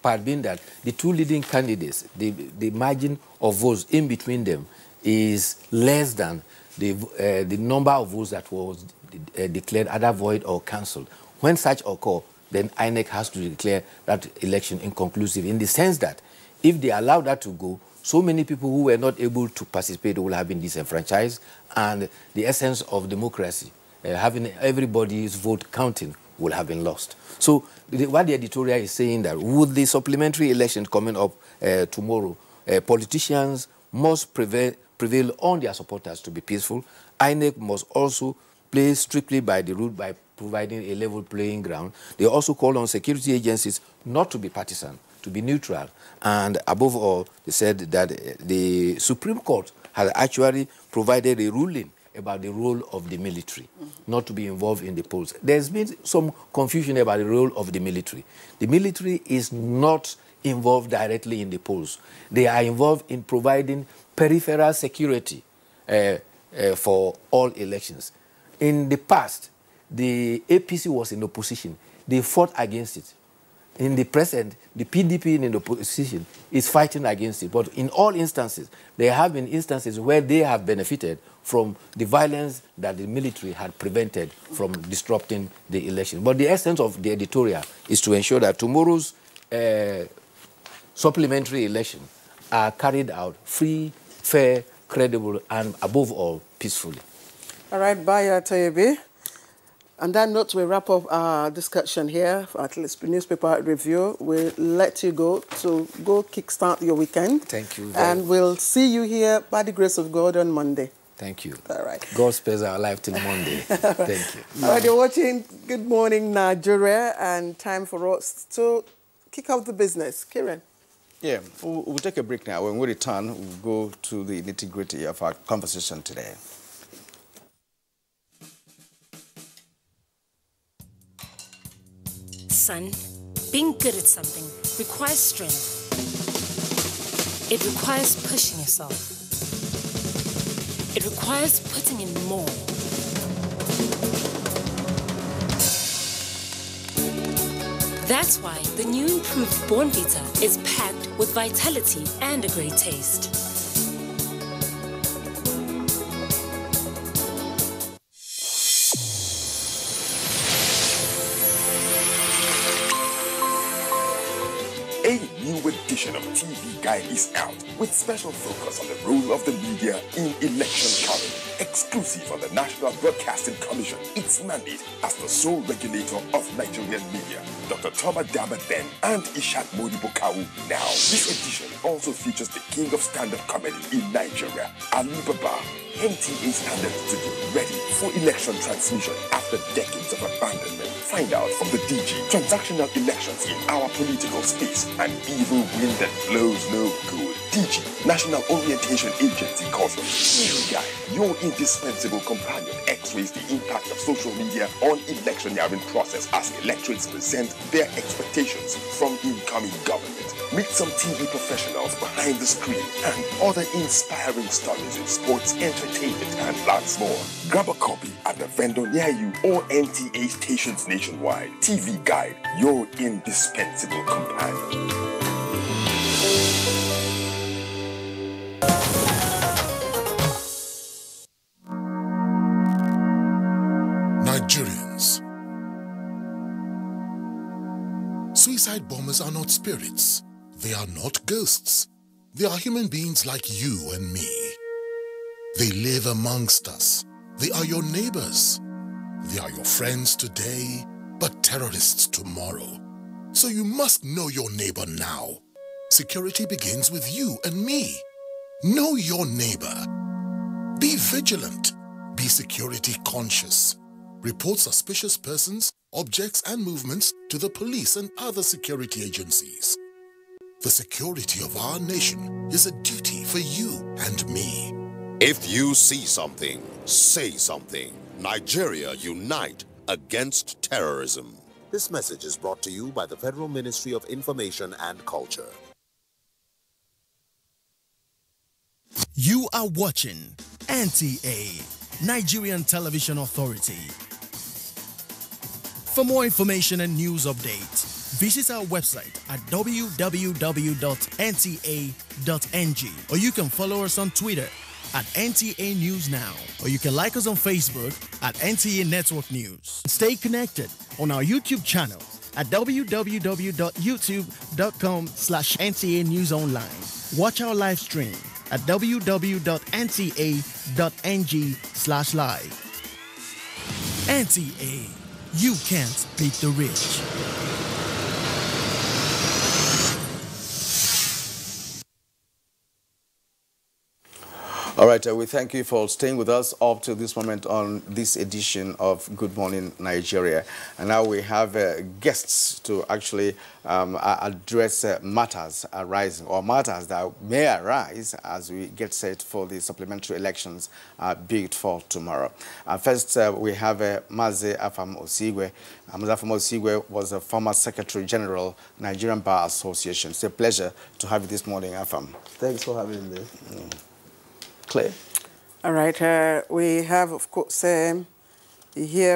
Speaker 14: part being that the two leading candidates, the margin of votes in between them is less than the number of votes that was declared either void or cancelled. When such occur, then INEC has to declare that election inconclusive, in the sense that if they allow that to go, so many people who were not able to participate will have been disenfranchised, and the essence of democracy, having everybody's vote counting, will have been lost. So what the editorial is saying that with the supplementary election coming up tomorrow, politicians must prevail on their supporters to be peaceful. INEC must also play strictly by the rule by providing a level playing ground. They also call on security agencies not to be partisan, to be neutral. And above all, they said that the Supreme Court has actually provided a ruling about the role of the military, not to be involved in the polls. There's been some confusion about the role of the military. The military is not involved directly in the polls. They are involved in providing peripheral security for all elections. In the past, the APC was in opposition. They fought against it. In the present, the PDP in the opposition is fighting against it. But in all instances, there have been instances where they have benefited from the violence that the military had prevented from disrupting the election. But the essence of the editorial is to ensure that tomorrow's supplementary election are carried out free, fair, credible, and above all, peacefully.
Speaker 1: All right, bye, Tayebi. On that note, we wrap up our discussion here for at least newspaper review. We'll let you go to go kickstart your weekend.
Speaker 14: Thank you.
Speaker 1: And we'll see you here by the grace of God on Monday.
Speaker 14: Thank you.
Speaker 1: All right.
Speaker 14: God spares our life till Monday. Thank you.
Speaker 1: All right, you're watching Good Morning Nigeria, and time for us to kick off the business. Kieran.
Speaker 3: Yeah, we'll take a break now. When we return, we'll go to the nitty-gritty of our conversation today.
Speaker 15: Son, Being good at something requires strength. It requires pushing yourself. It requires putting in more. That's why the new improved Bornvita is packed with vitality and a great taste.
Speaker 10: A new edition of TV Guide is out with special focus on the role of the media in election coverage. Exclusive on the National Broadcasting Commission, its mandate as the sole regulator of Nigerian media. Dr. Thomas Dabaden and Ishat Modibo-Kawu. Now, this edition also features the king of stand-up comedy in Nigeria, Ali Baba. NTA Standard Studio ready for election transmission after decades of abandonment. Find out from the DG transactional elections in our political space. An evil wind that blows no good. DG, National Orientation Agency, calls on TV Guide, your indispensable companion, x-rays the impact of social media on electioneering process as electorates present their expectations from incoming government. Meet some TV professionals behind the screen and other inspiring stories in sports, entertainment, and lots more. Grab a copy at the vendor near you or NTA stations nationwide. TV Guide, your indispensable companion.
Speaker 16: Nigerians. Suicide bombers are not spirits. They are not ghosts. They are human beings like you and me. They live amongst us. They are your neighbors. They are your friends today, but terrorists tomorrow. So you must know your neighbor now. Security begins with you and me. Know your neighbor. Be vigilant. Be security conscious. Report suspicious persons, objects, and movements to the police and other security agencies. The security of our nation is a duty for you and me.
Speaker 11: If you see something, say something. Nigeria unite against terrorism. This message is brought to you by the Federal Ministry of Information and Culture.
Speaker 17: You are watching NTA, Nigerian Television Authority. For more information and news updates, visit our website at www.nta.ng, or you can follow us on Twitter at NTA News Now, or you can like us on Facebook at NTA Network News. Stay connected on our YouTube channel at www.youtube.com/NTA News Online. Watch our live stream at www.nta.ng/live. NTA, you can't beat the rich.
Speaker 3: All right, we thank you for staying with us up to this moment on this edition of Good Morning Nigeria. And now we have guests to actually address matters arising, or matters that may arise as we get set for the supplementary elections bid for tomorrow. First, we have Mazi Afam Osigwe. Mazi Afam Osigwe was a former Secretary General, Nigerian Bar Association. It's a pleasure to have you this morning, Afam.
Speaker 18: Thanks for having me.
Speaker 3: Claire.
Speaker 1: All right, we have, of course, here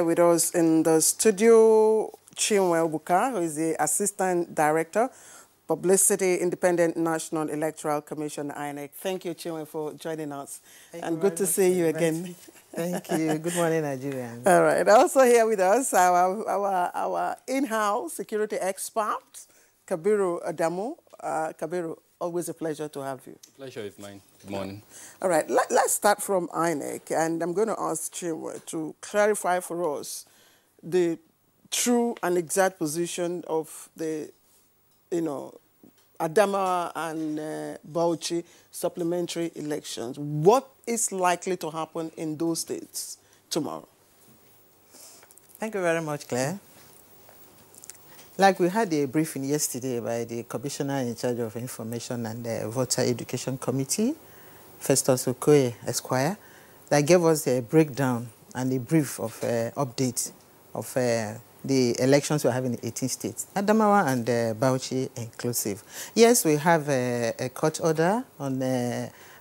Speaker 1: with us in the studio, Chinwe Buka, who is the Assistant Director, Publicity, Independent National Electoral Commission, INEC. Thank you, Chinwe, for joining us. And good to see you again.
Speaker 18: Thank you. Good morning, Nigerians.
Speaker 1: All right. Also here with us, our in-house security expert, Kabiru Adamu. Kabiru, always a pleasure to have you.
Speaker 19: Pleasure is mine. Good morning.
Speaker 1: All right, let's start from INEC, and I'm going to ask Chinwe to clarify for us the true and exact position of the, Adamawa and Bauchi supplementary elections. What is likely to happen in those states tomorrow?
Speaker 18: Thank you very much, Claire. Like we had a briefing yesterday by the Commissioner in charge of Information and the Voter Education Committee, Festus Okoye, Esquire, that gave us a breakdown and a brief of update of the elections we're having in 18 states, Adamawa and Bauchi inclusive. Yes, we have a court order on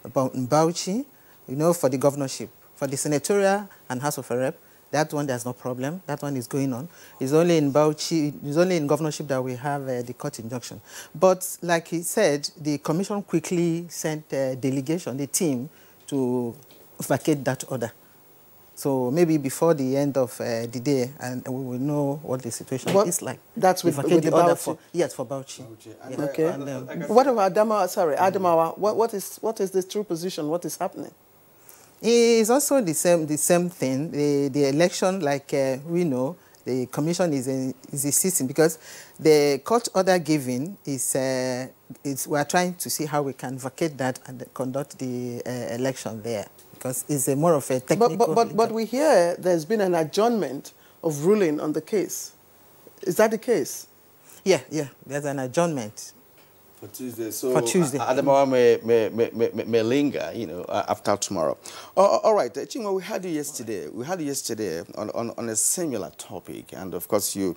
Speaker 18: about Bauchi, you know, for the governorship. For the senatorial and House of Rep, that one there's no problem. That one is going on. It's only in Bauchi, it's only in governorship that we have the court injunction. But like he said, the commission quickly sent a delegation, the team, to vacate that order. So maybe before the end of the day, and we will know what the situation is like.
Speaker 1: That's with the
Speaker 18: order
Speaker 1: Bauchi?
Speaker 18: For, yes, for Bauchi. Yeah.
Speaker 1: Okay. What about Adamawa? Sorry, Adamawa. What is the true position? What is happening?
Speaker 18: It's also the same thing. The election, like we know, the commission is insisting because the court order given is we are trying to see how we can vacate that and conduct the election there, because it's more of a technical.
Speaker 1: But we hear there's been an adjournment of ruling on the case. Is that the case?
Speaker 18: Yeah, there's an adjournment.
Speaker 3: For Tuesday. So
Speaker 18: for Tuesday.
Speaker 3: Adamawa may linger, you know, after tomorrow. All right, Chinwe, we had you yesterday. We had you yesterday on a similar topic, and of course you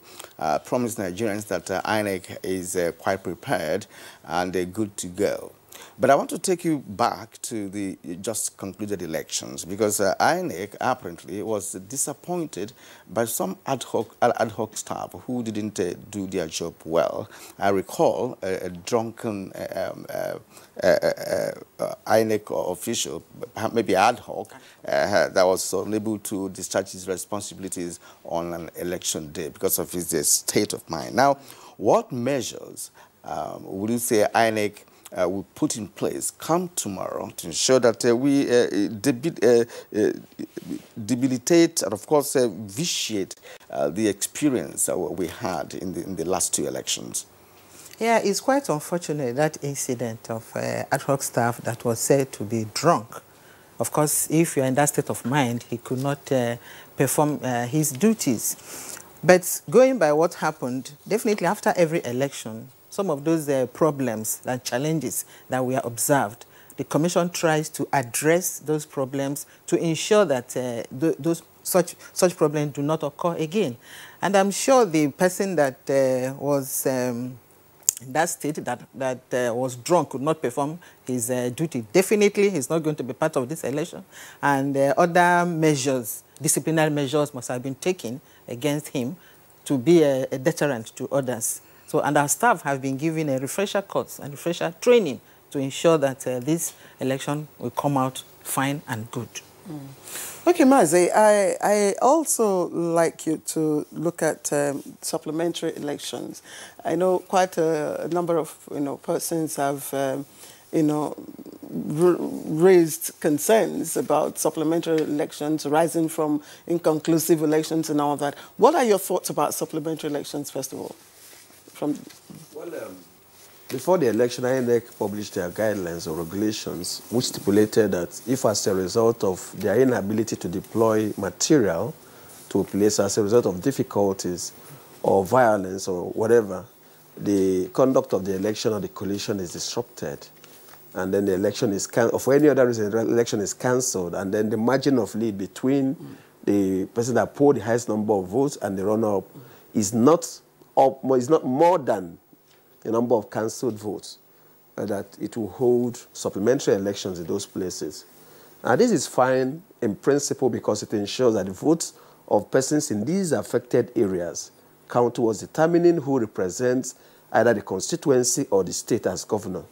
Speaker 3: promised Nigerians that INEC is quite prepared and good to go. But I want to take you back to the just concluded elections, because INEC apparently was disappointed by some ad hoc staff who didn't do their job well. I recall a drunken INEC official, maybe ad hoc, that was unable to discharge his responsibilities on an election day because of his state of mind. Now, what measures would you say INEC will put in place come tomorrow to ensure that we debilitate and, of course, vitiate the experience we had in the last two elections?
Speaker 18: Yeah, it's quite unfortunate, that incident of ad hoc staff that was said to be drunk. Of course, if you're in that state of mind, he could not perform his duties. But going by what happened, definitely after every election, some of those problems and challenges that we are observed, the Commission tries to address those problems to ensure that such problems do not occur again. And I'm sure the person that was in that state, that was drunk, could not perform his duty. Definitely, he's not going to be part of this election. And other measures, disciplinary measures, must have been taken against him to be a deterrent to others. So, and our staff have been given a refresher course and refresher training to ensure that this election will come out fine and good.
Speaker 1: Okay, Mazi, I also like you to look at supplementary elections. I know quite a number of persons have raised concerns about supplementary elections arising from inconclusive elections and all that. What are your thoughts about supplementary elections, first of all?
Speaker 19: Before the election, INEC published their guidelines or regulations, which stipulated that if as a result of their inability to deploy material to a place, as a result of difficulties or violence or whatever, the conduct of the election or the collation is disrupted, and then the election is cancelled, or for any other reason, the election is cancelled, and then the margin of lead between the person that polled the highest number of votes and the runner-up is not more than the number of cancelled votes, that it will hold supplementary elections in those places. Now, this is fine in principle because it ensures that the votes of persons in these affected areas count towards determining who represents either the constituency or the state as governor.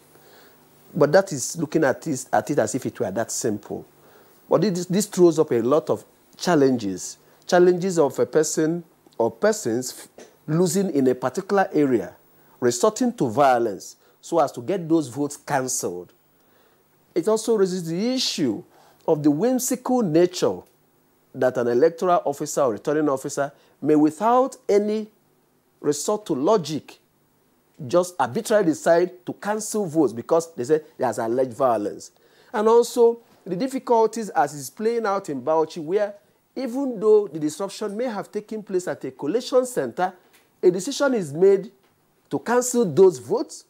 Speaker 19: But that is looking at it as if it were that simple. But this throws up a lot of challenges of a person or persons losing in a particular area, resorting to violence so as to get those votes cancelled. It also raises the issue of the whimsical nature that an electoral officer or returning officer may, without any resort to logic, just arbitrarily decide to cancel votes because they say there's alleged violence. And also the difficulties as it's playing out in Bauchi, where even though the disruption may have taken place at a collation center, a decision is made to cancel those votes,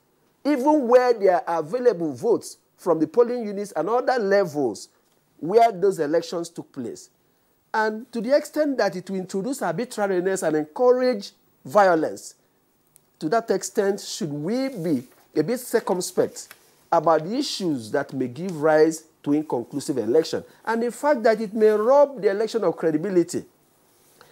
Speaker 19: even where there are available votes from the polling units and other levels where those elections took place. And to the extent that it will introduce arbitrariness and encourage violence, to that extent, should we be a bit circumspect about the issues that may give rise to inconclusive election, and the fact that it may rob the election of credibility.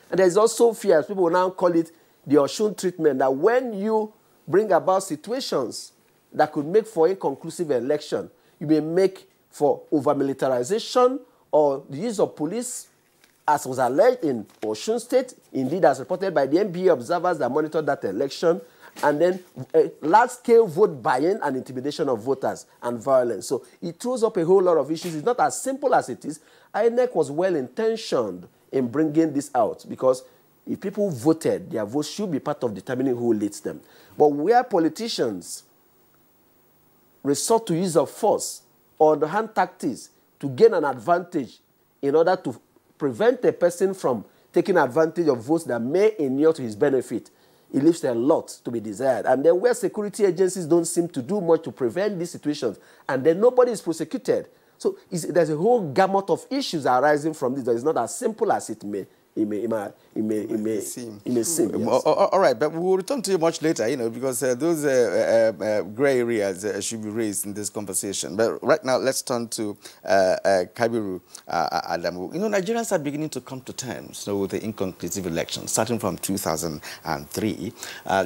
Speaker 19: And there's also fears, people will now call it the Oshun treatment, that when you bring about situations that could make for inconclusive election, you may make for over-militarization or the use of police, as was alleged in Osun State, indeed as reported by the NBA observers that monitored that election, and then large-scale vote buying and intimidation of voters and violence. So it throws up a whole lot of issues. It's not as simple as it is. INEC was well-intentioned in bringing this out, because if people voted, their votes should be part of determining who leads them. But where politicians resort to use of force or the hand tactics to gain an advantage in order to prevent a person from taking advantage of votes that may inure to his benefit, it leaves a lot to be desired. And then where security agencies don't seem to do much to prevent these situations, and then nobody is prosecuted. So there's a whole gamut of issues arising from this that is not as simple as it may seem. Yes.
Speaker 3: All right, but we will return to you much later, because those gray areas should be raised in this conversation. But right now, let's turn to Kabiru Adamu. Nigerians are beginning to come to terms with the inconclusive elections, starting from 2003.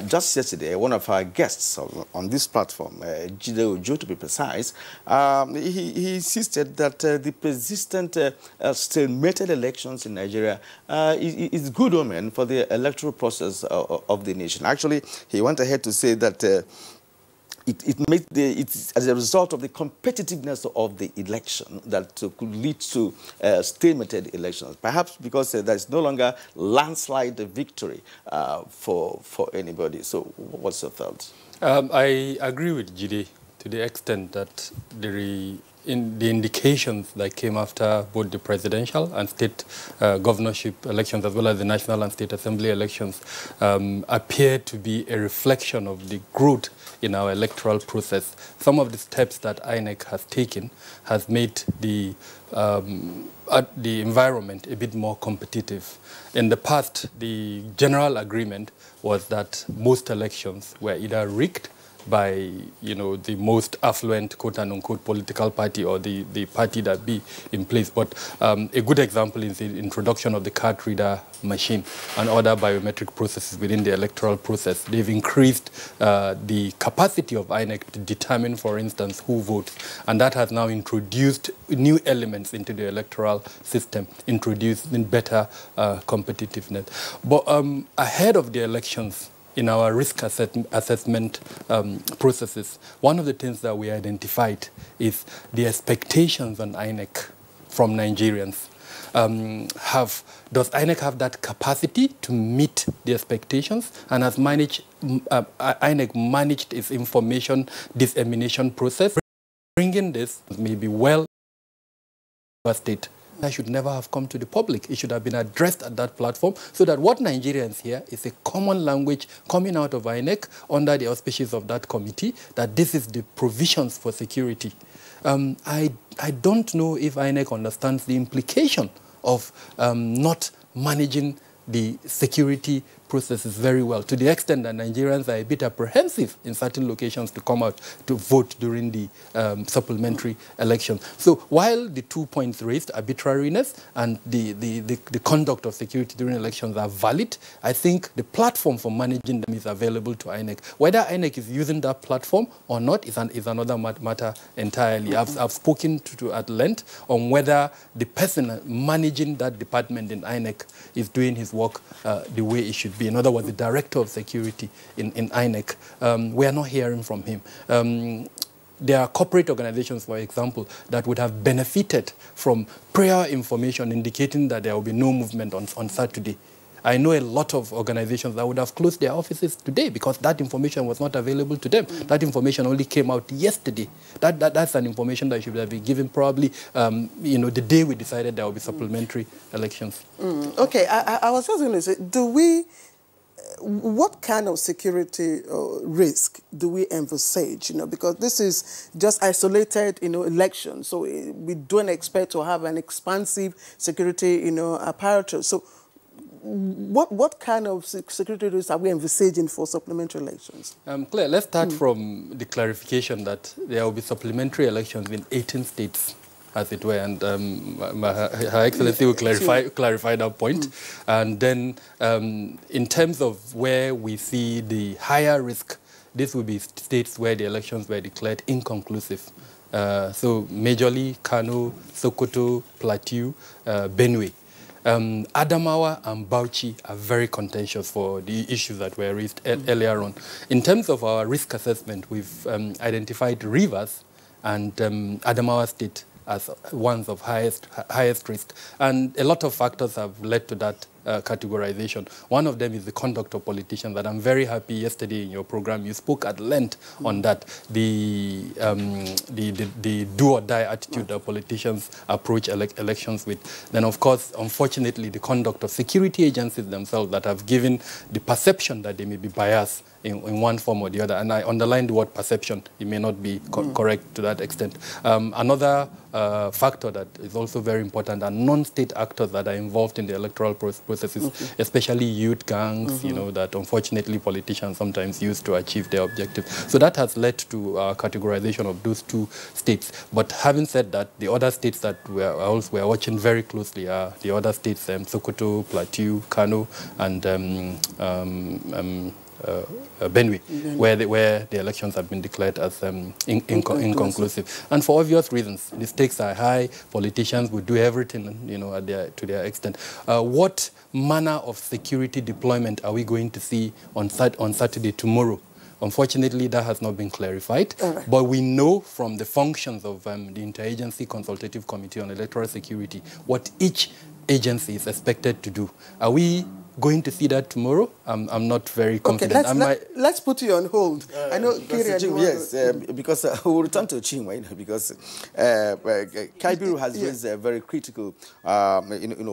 Speaker 3: Just yesterday, one of our guests on this platform, Jide Ojo, to be precise, he insisted that the persistent stalemated elections in Nigeria is good omen for the electoral process of the nation. Actually, he went ahead to say that it's as a result of the competitiveness of the election that could lead to stalemated elections. Perhaps because there's no longer landslide victory for anybody. So what's your thoughts?
Speaker 20: I agree with Jide to the extent that in the indications that came after both the presidential and state governorship elections, as well as the national and state assembly elections, appear to be a reflection of the growth in our electoral process. Some of the steps that INEC has taken has made the environment a bit more competitive. In the past, the general agreement was that most elections were either rigged by, the most affluent, quote-unquote, political party or the party that be in place. But a good example is the introduction of the card reader machine and other biometric processes within the electoral process. They've increased the capacity of INEC to determine, for instance, who votes. And that has now introduced new elements into the electoral system, introducing better competitiveness. But ahead of the elections, in our risk assessment processes, one of the things that we identified is the expectations on INEC from Nigerians. Does INEC have that capacity to meet the expectations? And has INEC managed its information dissemination process? Bringing this may be well state. That should never have come to the public. It should have been addressed at that platform so that what Nigerians hear is a common language coming out of INEC under the auspices of that committee, that this is the provisions for security. I don't know if INEC understands the implication of not managing the security processes very well, to the extent that Nigerians are a bit apprehensive in certain locations to come out to vote during the supplementary election. So while the 2 points raised, arbitrariness and the conduct of security during elections, are valid, I think the platform for managing them is available to INEC. Whether INEC is using that platform or not is another matter entirely. I've spoken to at length on whether the person managing that department in INEC is doing his work the way it should be. In other words, the director of security in INEC. We are not hearing from him. There are corporate organizations, for example, that would have benefited from prior information indicating that there will be no movement on Saturday. I know a lot of organizations that would have closed their offices today because that information was not available to them. That information only came out yesterday. That's an information that should have been given probably, the day we decided there will be supplementary elections.
Speaker 1: Okay, I was just going to say, do we what kind of security risk do we envisage? Because this is just isolated, election. So we don't expect to have an expansive security, apparatus. So what kind of security risks are we envisaging for supplementary elections?
Speaker 20: Claire, let's start from the clarification that there will be supplementary elections in 18 states, as it were, and Her Excellency will clarify that point. And then in terms of where we see the higher risk, this will be states where the elections were declared inconclusive. So majorly Kano, Sokoto, Plateau, Benue. Adamawa and Bauchi are very contentious for the issues that were raised earlier on. In terms of our risk assessment, we've identified Rivers and Adamawa State as ones of highest risk. And a lot of factors have led to that categorization. One of them is the conduct of politicians, that I'm very happy yesterday in your program you spoke at length on that, the do-or-die attitude that politicians approach elections with. Then, of course, unfortunately, the conduct of security agencies themselves that have given the perception that they may be biased in one form or the other. And I underline the word perception. It may not be correct to that extent. Another factor that is also very important are non-state actors that are involved in the electoral processes, especially youth gangs, that unfortunately politicians sometimes use to achieve their objectives. So that has led to categorization of those two states. But having said that, the other states that we're watching very closely are the other states, Sokoto, Plateau, Kano, and Benue, where the elections have been declared as inconclusive. And for obvious reasons, the stakes are high, politicians will do everything, to their extent. What manner of security deployment are we going to see on Saturday, tomorrow? Unfortunately, that has not been clarified, but we know from the functions of the Interagency Consultative Committee on Electoral Security what each agency is expected to do. Are we going to see that tomorrow? I'm not very confident.
Speaker 1: Let's put you on hold. I know,
Speaker 3: yes, because we'll return to Chinwe, because Kaibiru has raised very critical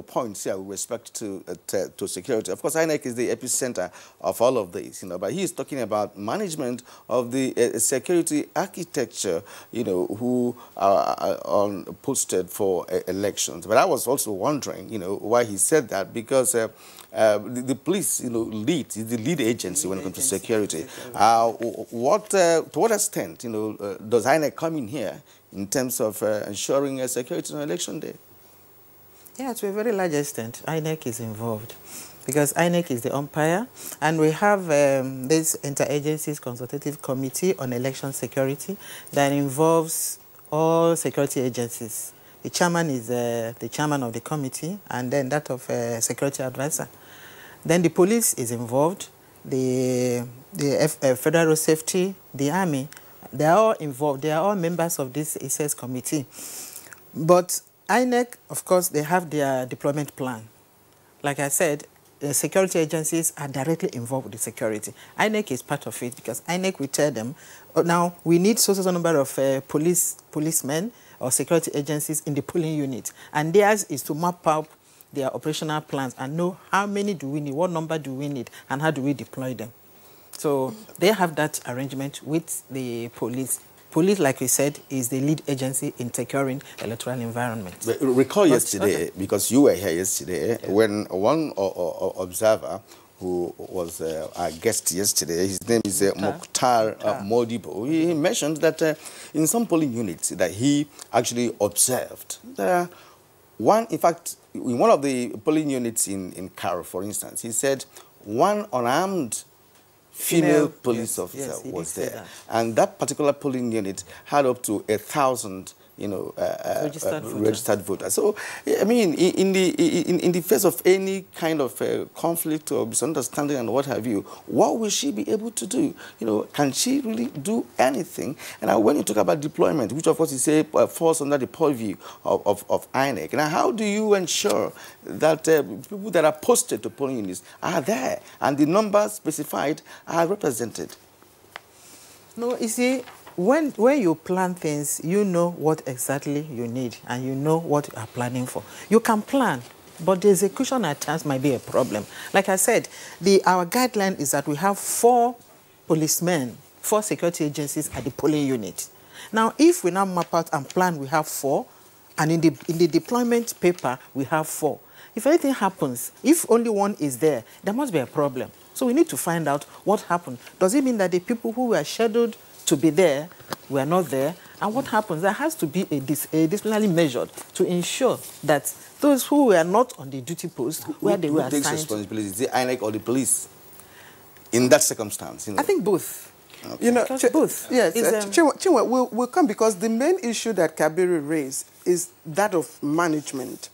Speaker 3: points here with respect to security. Of course, INEC is the epicenter of all of this, but he is talking about management of the security architecture, who are posted for elections. But I was also wondering, why he said that, because the police, is the lead agency when it comes to security. To what extent, does INEC come in here in terms of ensuring security on election day?
Speaker 18: Yeah, to a very large extent, INEC is involved, because INEC is the umpire, and we have this Interagency Consultative Committee on Election Security that involves all security agencies. The chairman is the chairman of the committee, and then that of security advisor. Then the police is involved, the federal safety, the army. They are all involved. They are all members of this SS committee. But INEC, of course, they have their deployment plan. Like I said, the security agencies are directly involved with the security. INEC is part of it, because INEC will tell them, now we need so number of policemen or security agencies in the polling unit. And theirs is to map out their operational plans and know how many do we need, what number do we need, and how do we deploy them. So they have that arrangement with the police. Police, like we said, is the lead agency in securing electoral environment.
Speaker 3: But recall yesterday, because you were here yesterday, when one observer who was our guest yesterday, his name is Mokhtar Modibo, he mentioned that in some polling units that he actually observed, there are in fact, in one of the polling units in Karo, for instance, he said one unarmed female police officer was there. And that particular polling unit had up to 1,000 registered voters. So, I mean, in the face of any kind of conflict or misunderstanding and what have you, what will she be able to do? Can she really do anything? And when you talk about deployment, which of course you say falls under the purview of INEC, now how do you ensure that people that are posted to polling units are there and the numbers specified are represented?
Speaker 18: No, you see, when you plan things, you know what exactly you need and you know what you are planning for. You can plan, but the execution at times might be a problem. Like I said, our guideline is that we have 4 policemen, 4 security agencies at the polling unit. Now, if we now map out and plan, we have 4, and in the deployment paper, we have 4. If anything happens, if only one is there, there must be a problem. So we need to find out what happened. Does it mean that the people who were scheduled to be there were not there? And what happens? There has to be a disciplinary measure to ensure that those who were not on the duty post, where they were assigned...
Speaker 3: Who takes responsibility? Is it INEC or the police? In that circumstance?
Speaker 18: I think both.
Speaker 3: Okay.
Speaker 1: You know,
Speaker 18: both.
Speaker 1: Yes, Chinwe, we'll come because the main issue that Kabiru raised is that of management.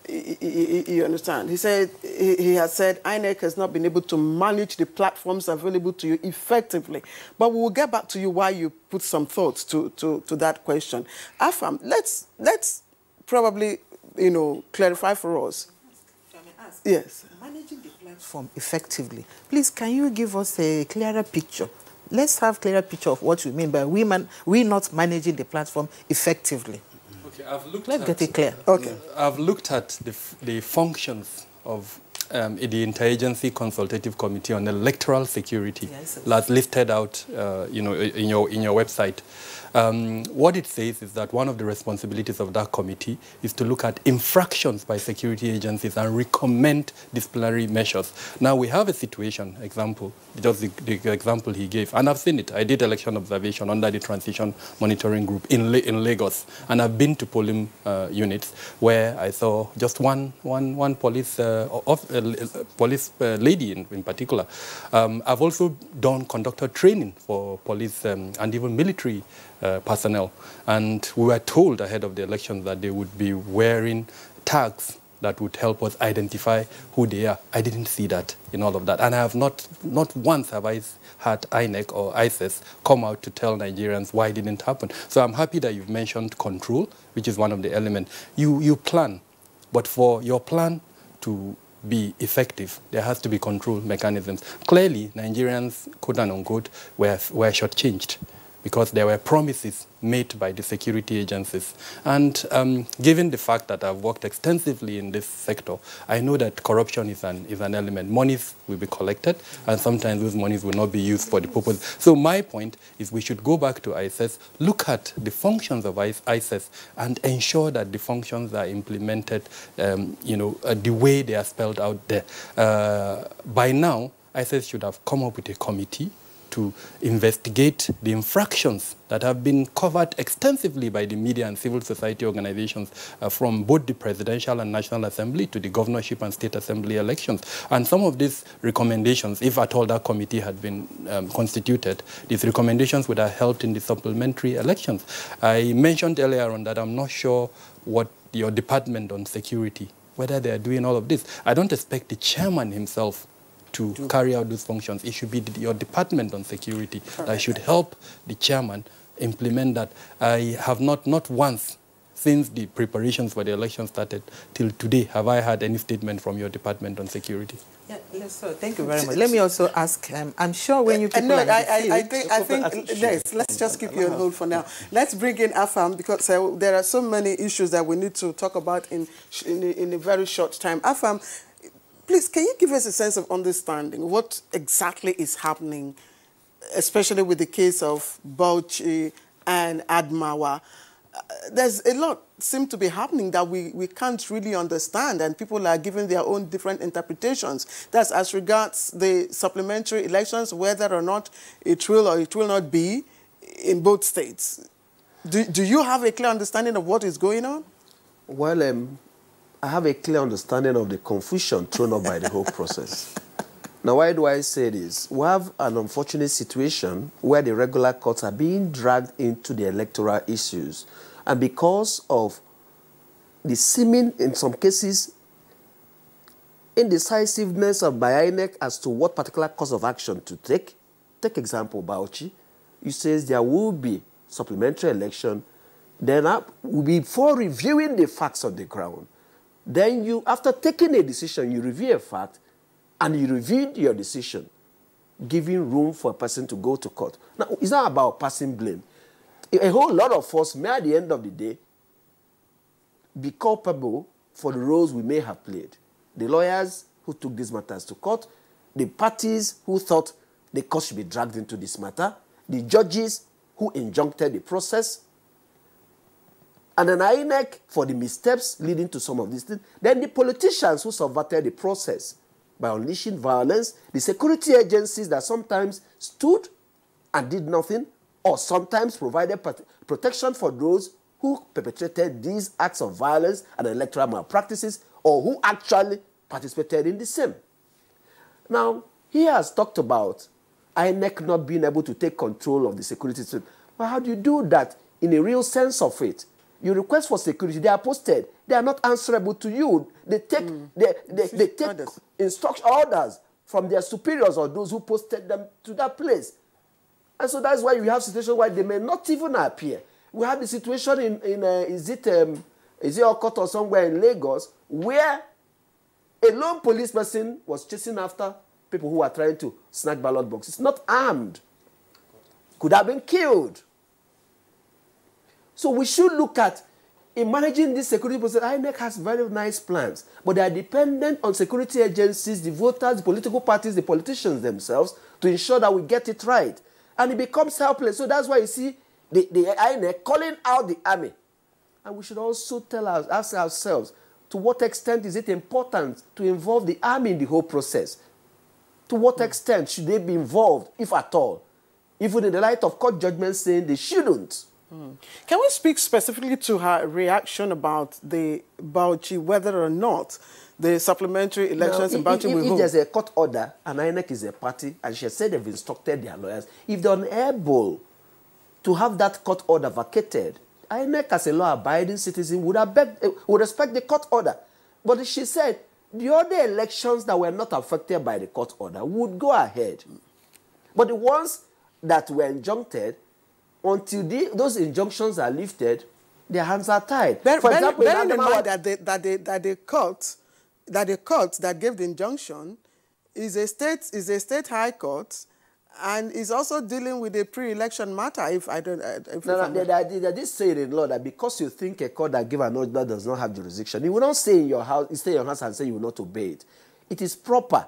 Speaker 1: You understand? He said he has said INEC has not been able to manage the platforms available to you effectively. But we will get back to you why you put some thoughts to that question. Afam, let's probably clarify for us.
Speaker 18: Can I ask?
Speaker 1: Yes.
Speaker 18: Managing the platform effectively. Please, can you give us a clearer picture? Let's have a clearer picture of what you mean by we not managing the platform effectively.
Speaker 20: Okay,
Speaker 18: Let's get it clear.
Speaker 1: Okay.
Speaker 20: I've looked at the functions of the Interagency Consultative Committee on Electoral Security, that's listed out, in your website. What it says is that one of the responsibilities of that committee is to look at infractions by security agencies and recommend disciplinary measures. Now, we have a situation, just the example he gave, and I've seen it. I did election observation under the Transition Monitoring Group in Lagos, and I've been to polling units where I saw just one police lady in particular. I've also conducted training for police and even military personnel, and we were told ahead of the election that they would be wearing tags that would help us identify who they are. I didn't see that in all of that, and I have not once have I had INEC or ISIS come out to tell Nigerians why it didn't happen. So I'm happy that you've mentioned control, which is one of the elements. You plan, but for your plan to be effective, there has to be control mechanisms. Clearly, Nigerians, quote unquote, were shortchanged, because there were promises made by the security agencies. And given the fact that I've worked extensively in this sector, I know that corruption is an element. Monies will be collected, and sometimes those monies will not be used for the purpose. So my point is we should go back to ISIS, look at the functions of ISIS, and ensure that the functions are implemented, the way they are spelled out there. By now, ISIS should have come up with a committee to investigate the infractions that have been covered extensively by the media and civil society organizations from both the Presidential and National Assembly to the governorship and state assembly elections. And some of these recommendations, if at all that committee had been constituted, these recommendations would have helped in the supplementary elections. I mentioned earlier on that I'm not sure what your department on security, whether they are doing all of this. I don't expect the chairman himself to carry out those functions. It should be your department on security that should help the chairman implement that. I have not once, since the preparations for the election started till today, have I had any statement from your department on security.
Speaker 18: Yeah, yes, sir. Thank you very much. Let me also ask, I'm sure when you people
Speaker 1: I think yes, let's just keep you on hold for now. Let's bring in Afam, because there are so many issues that we need to talk about in a very short time. Afam, please, can you give us a sense of understanding what exactly is happening, especially with the case of Bauchi and Admawa? There's a lot seem to be happening that we can't really understand, and people are giving their own different interpretations. That's as regards the supplementary elections, whether or not it will or it will not be in both states. Do you have a clear understanding of what is going on?
Speaker 19: Well, I have a clear understanding of the confusion thrown up by the whole process. Now, why do I say this? We have an unfortunate situation where the regular courts are being dragged into the electoral issues. And because of the seeming, in some cases, indecisiveness of INEC as to what particular course of action to take example, Bauchi, you says there will be supplementary election, then before reviewing the facts on the ground, then you, after taking a decision, you review a fact, and you reviewed your decision, giving room for a person to go to court. Now, it's not about passing blame. A whole lot of us may, at the end of the day, be culpable for the roles we may have played. The lawyers who took these matters to court, the parties who thought the court should be dragged into this matter, the judges who injuncted the process, and an INEC for the missteps leading to some of these things, then the politicians who subverted the process by unleashing violence, the security agencies that sometimes stood and did nothing, or sometimes provided protection for those who perpetrated these acts of violence and electoral malpractices, or who actually participated in the same. Now, he has talked about INEC not being able to take control of the security system. But how do you do that in a real sense of it? You request for security, they are posted, they are not answerable to you. They take, they take instruction orders from their superiors or those who posted them to that place. And so that's why you have situations where they may not even appear. We had the situation in is it Okot or somewhere in Lagos, where a lone police person was chasing after people who were trying to snatch ballot boxes, not armed. Could have been killed. So we should look at, in managing this security process, INEC has very nice plans, but they are dependent on security agencies, the voters, the political parties, the politicians themselves, to ensure that we get it right. And it becomes helpless. So that's why you see the INEC calling out the army. And we should also ask ourselves, to what extent is it important to involve the army in the whole process? To what extent should they be involved, if at all? Even in the light of court judgments saying they shouldn't.
Speaker 1: Can we speak specifically to her reaction about the Bauchi, whether or not the supplementary elections in Bauchi will hold?
Speaker 19: If there's a court order and INEC is a party, and she has said they've instructed their lawyers, if they're unable to have that court order vacated, INEC as a law-abiding citizen would respect the court order. But she said the other elections that were not affected by the court order would go ahead. But the ones that were injuncted, until those injunctions are lifted, their hands are tied. For example,
Speaker 1: bearing in mind that the court that gave the injunction is a state high court, and is also dealing with a pre-election matter.
Speaker 19: They did say in law that because you think a court that gave an order does not have jurisdiction, you will not stay in your house, and say you will not obey it. It is proper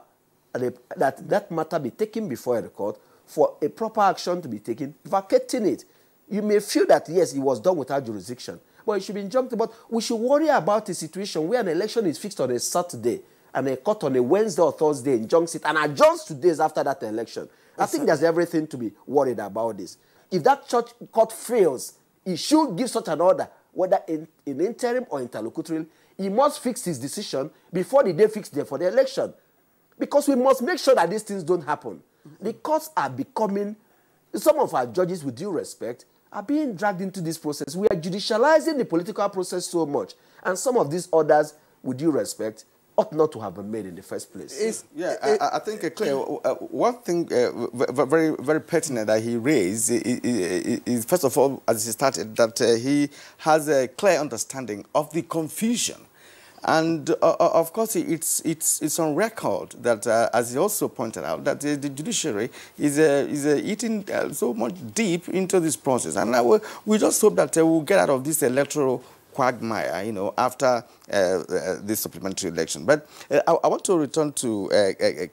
Speaker 19: that matter be taken before the court for a proper action to be taken, vacating it. You may feel that, yes, it was done without jurisdiction, but it should be injuncted. But we should worry about a situation where an election is fixed on a Saturday and a court on a Wednesday or Thursday injuncts it and adjourns 2 days after that election. I think there's everything to be worried about this. If that court fails, it should give such an order, whether in interim or interlocutory. He must fix his decision before the day fixed there for the election. Because we must make sure that these things don't happen. The courts are becoming, some of our judges, with due respect, are being dragged into this process. We are judicializing the political process so much. And some of these orders, with due respect, ought not to have been made in the first place.
Speaker 3: I think, Claire, one thing very, very pertinent that he raised is, first of all, as he started, that he has a clear understanding of the confusion. And, of course, it's on record that, as he also pointed out, that the judiciary is eating so much deep into this process. And now we just hope that we'll get out of this electoral quagmire, after this supplementary election. But I want to return to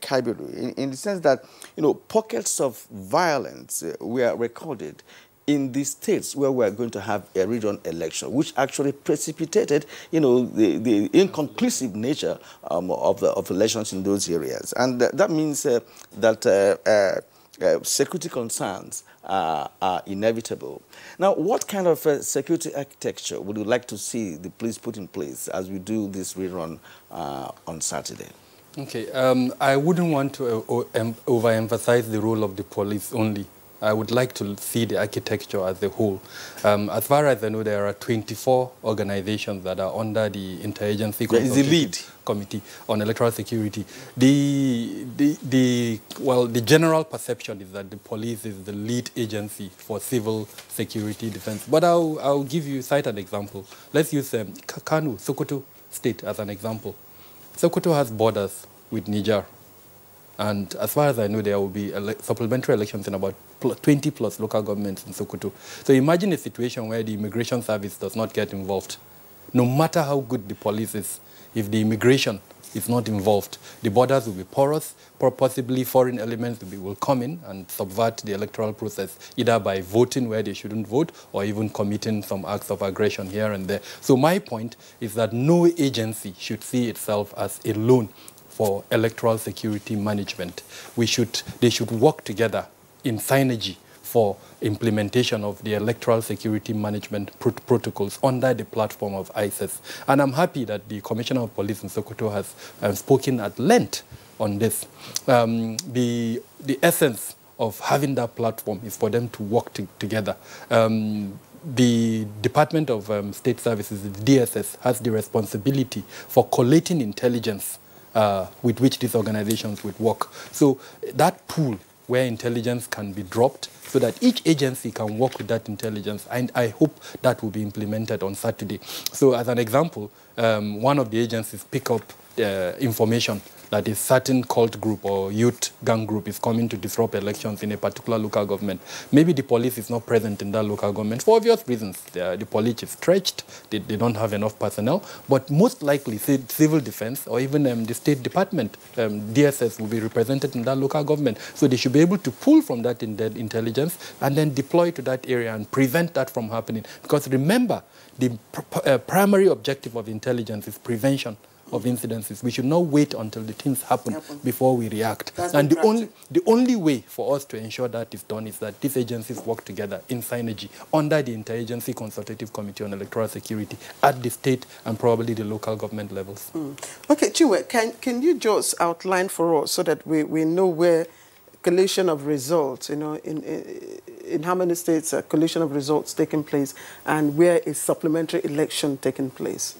Speaker 3: Kaibiru in the sense that, pockets of violence were recorded in the states where we are going to have a regional election, which actually precipitated, the inconclusive nature of elections in those areas. And that means that security concerns are inevitable. Now, what kind of security architecture would you like to see the police put in place as we do this rerun on Saturday?
Speaker 20: Okay, I wouldn't want to overemphasize the role of the police only. I would like to see the architecture as a whole. As far as I know, there are 24 organizations that are under the Interagency Committee on Electoral Security. The general perception is that the police is the lead agency for civil security defense. But I'll cite an example. Let's use Kano, Sokoto State as an example. Sokoto has borders with Niger. And as far as I know, there will be supplementary elections in about 20 plus local governments in Sokoto. So imagine a situation where the immigration service does not get involved. No matter how good the police is, if the immigration is not involved. The borders will be porous, possibly foreign elements will come in and subvert the electoral process, either by voting where they shouldn't vote or even committing some acts of aggression here and there. So my point is that no agency should see itself as alone for electoral security management. They should work together in synergy for implementation of the electoral security management protocols under the platform of ISIS. And I'm happy that the Commissioner of Police in Sokoto has spoken at length on this. The essence of having that platform is for them to work together. The Department of State Services, the DSS, has the responsibility for collating intelligence with which these organizations would work. So that pool where intelligence can be dropped so that each agency can work with that intelligence. And I hope that will be implemented on Saturday. So as an example, one of the agencies pick up information that a certain cult group or youth gang group is coming to disrupt elections in a particular local government. Maybe the police is not present in that local government for obvious reasons. The police is stretched, they don't have enough personnel, but most likely civil defense or even the State Department, DSS, will be represented in that local government. So they should be able to pull from that intelligence and then deploy to that area and prevent that from happening. Because remember, the primary objective of intelligence is prevention of incidences. We should not wait until the things happen before we react. And the only way for us to ensure that is done is that these agencies work together in synergy under the Interagency Consultative Committee on Electoral Security at the state and probably the local government levels.
Speaker 1: Okay, Chiwe, can you just outline for us so that we know where collation of results, in how many states a collation of results taking place and where is supplementary election taking place?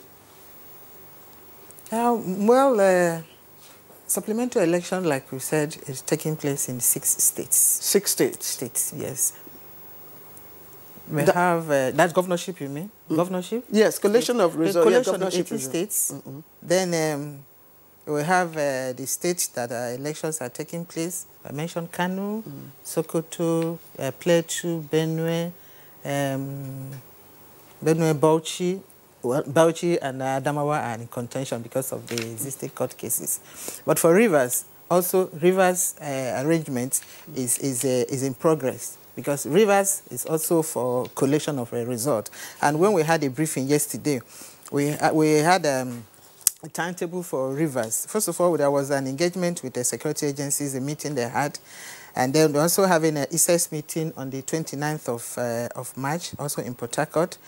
Speaker 18: Supplementary election, like we said, is taking place in 6 states.
Speaker 1: 6 states?
Speaker 18: States, yes. We have, that's governorship, you mean? Governorship?
Speaker 1: Yes, collation of results.
Speaker 18: Collation of 80 states. Then we have the states that elections are taking place. I mentioned Kano, Sokoto, Plateau, Benue, Bauchi. Bauchi and Adamawa are in contention because of the existing court cases. But for Rivers, also Rivers arrangement is in progress because Rivers is also for collation of a result. And when we had a briefing yesterday, we had a timetable for Rivers. First of all, there was an engagement with the security agencies, a meeting they had. And then we're also having an ISES meeting on the 29th of March, also in Port Harcourt.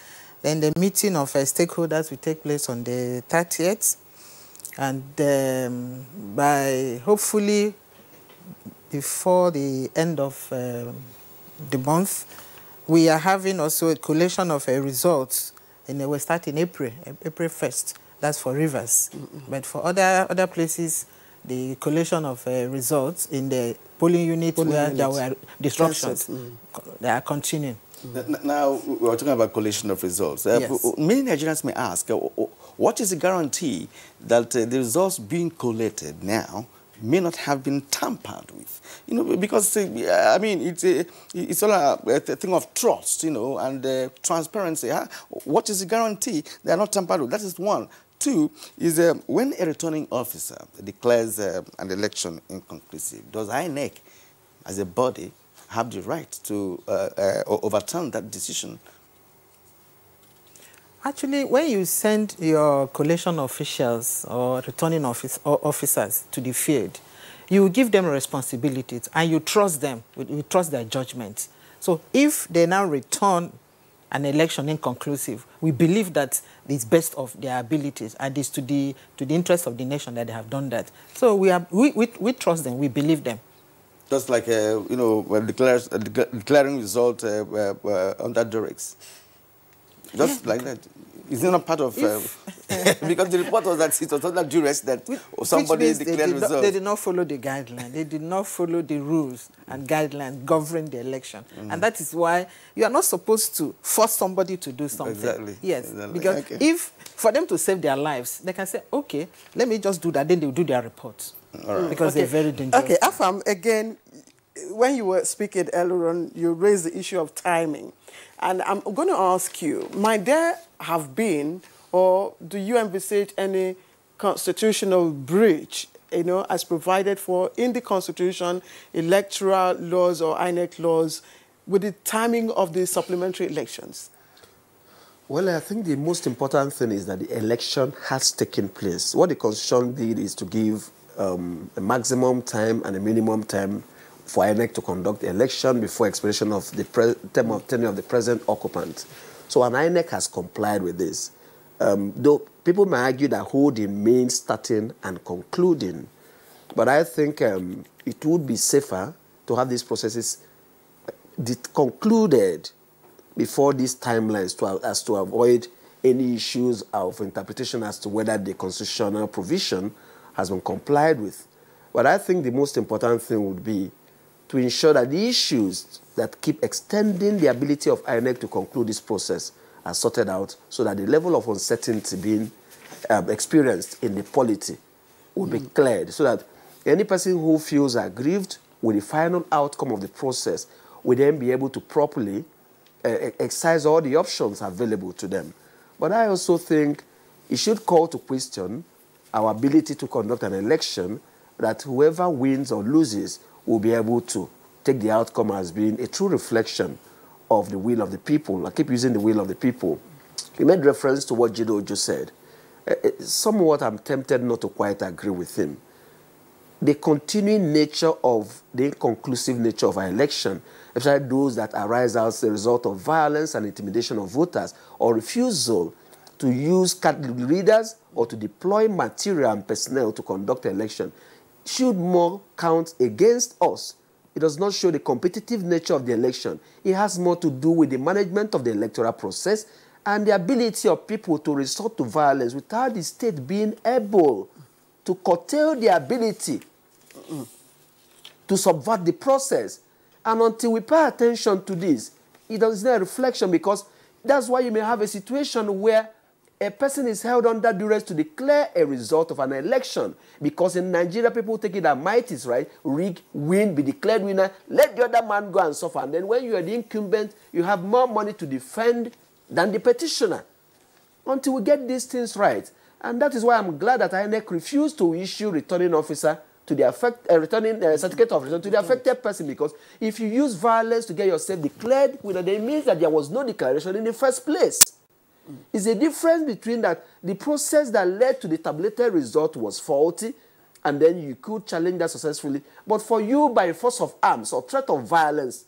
Speaker 18: Then the meeting of stakeholders will take place on the 30th. And by hopefully before the end of the month, we are having also a collation of results. And we'll start in April 1st. That's for Rivers. But for other places, the collation of results in the polling units where there were disruptions, they are continuing.
Speaker 3: Now, we're talking about collation of results. Many Nigerians may ask, what is the guarantee that the results being collated now may not have been tampered with? Because, I mean, it's all a thing of trust, and transparency. What is the guarantee they are not tampered with? That is one. Two is when a returning officer declares an election inconclusive, does INEC, as a body, have the right to overturn that decision?
Speaker 18: Actually, when you send your collation officials or returning officers to the field, you give them responsibilities and you trust them, you trust their judgment. So if they now return an election inconclusive, we believe that it's best of their abilities and it's to the interest of the nation that they have done that. So we trust them, we believe them.
Speaker 3: Just like, when declaring result under duress. Just like that. Is it not part of... because the report was that it was under duress that somebody declared result.
Speaker 18: They did not follow the guideline. They did not follow the rules and guidelines governing the election. And that is why you are not supposed to force somebody to do something.
Speaker 3: Exactly.
Speaker 18: Yes. Exactly. Because if, for them to save their lives, they can say, okay, let me just do that. Then they will do their report. Right. Because they're very dangerous.
Speaker 1: Okay, Afam, again, when you were speaking earlier on, you raised the issue of timing. And I'm going to ask you, might there have been, or do you envisage any constitutional breach, as provided for in the Constitution, electoral laws or INEC laws, with the timing of the supplementary elections?
Speaker 19: Well, I think the most important thing is that the election has taken place. What the Constitution did is to give a maximum time and a minimum time for INEC to conduct the election before expiration of the term of tenure of the present occupant. So an INEC has complied with this. Though people may argue that holding means starting and concluding, but I think it would be safer to have these processes concluded before these timelines as to avoid any issues of interpretation as to whether the constitutional provision has been complied with. But I think the most important thing would be to ensure that the issues that keep extending the ability of INEC to conclude this process are sorted out so that the level of uncertainty being experienced in the polity will be cleared, so that any person who feels aggrieved with the final outcome of the process will then be able to properly exercise all the options available to them. But I also think it should call to question our ability to conduct an election that whoever wins or loses will be able to take the outcome as being a true reflection of the will of the people. I keep using the will of the people. He made reference to what Jido just said. Somewhat I'm tempted not to quite agree with him. The continuing nature of the inconclusive nature of our election, especially those that arise as a result of violence and intimidation of voters or refusal to use candidate readers or to deploy material and personnel to conduct the election, should more count against us. It does not show the competitive nature of the election. It has more to do with the management of the electoral process and the ability of people to resort to violence without the state being able to curtail the ability to subvert the process. And until we pay attention to this, it is not a reflection, because that's why you may have a situation where a person is held under duress to declare a result of an election, because in Nigeria, people take it that might is right, rig, win, be declared winner, let the other man go and suffer. And then when you are the incumbent, you have more money to defend than the petitioner. Until we get these things right. And that is why I'm glad that INEC refused to issue returning officer to the returning certificate of return to the affected person, because if you use violence to get yourself declared winner, then it means that there was no declaration in the first place. It's a difference between that the process that led to the tabulated result was faulty, and then you could challenge that successfully. But for you, by force of arms or threat of violence,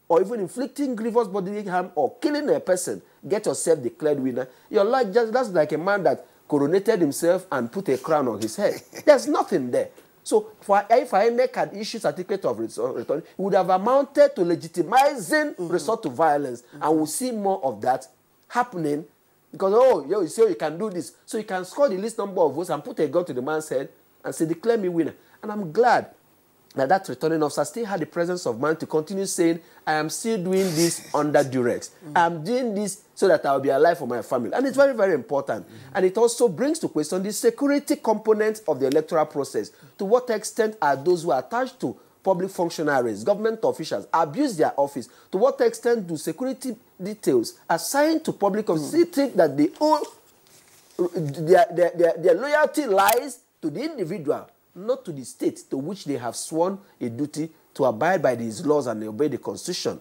Speaker 19: or even inflicting grievous bodily harm or killing a person, get yourself declared winner, you're like that's like a man that coronated himself and put a crown on his head. There's nothing there. So if INEC had issued certificate of return, it would have amounted to legitimizing resort to violence, and we'll see more of that happening. Because, you say you can do this. So you can score the least number of votes and put a gun to the man's head and say, declare me winner. And I'm glad that that returning officer still had the presence of mind to continue saying, I am still doing this under duress. I'm doing this so that I'll be alive for my family. And it's very, very important. And it also brings to question the security component of the electoral process. To what extent are those who are attached to public functionaries, government officials, abuse their office? To what extent do security details assigned to public officials think that their loyalty lies to the individual, not to the state to which they have sworn a duty to abide by these laws and obey the Constitution,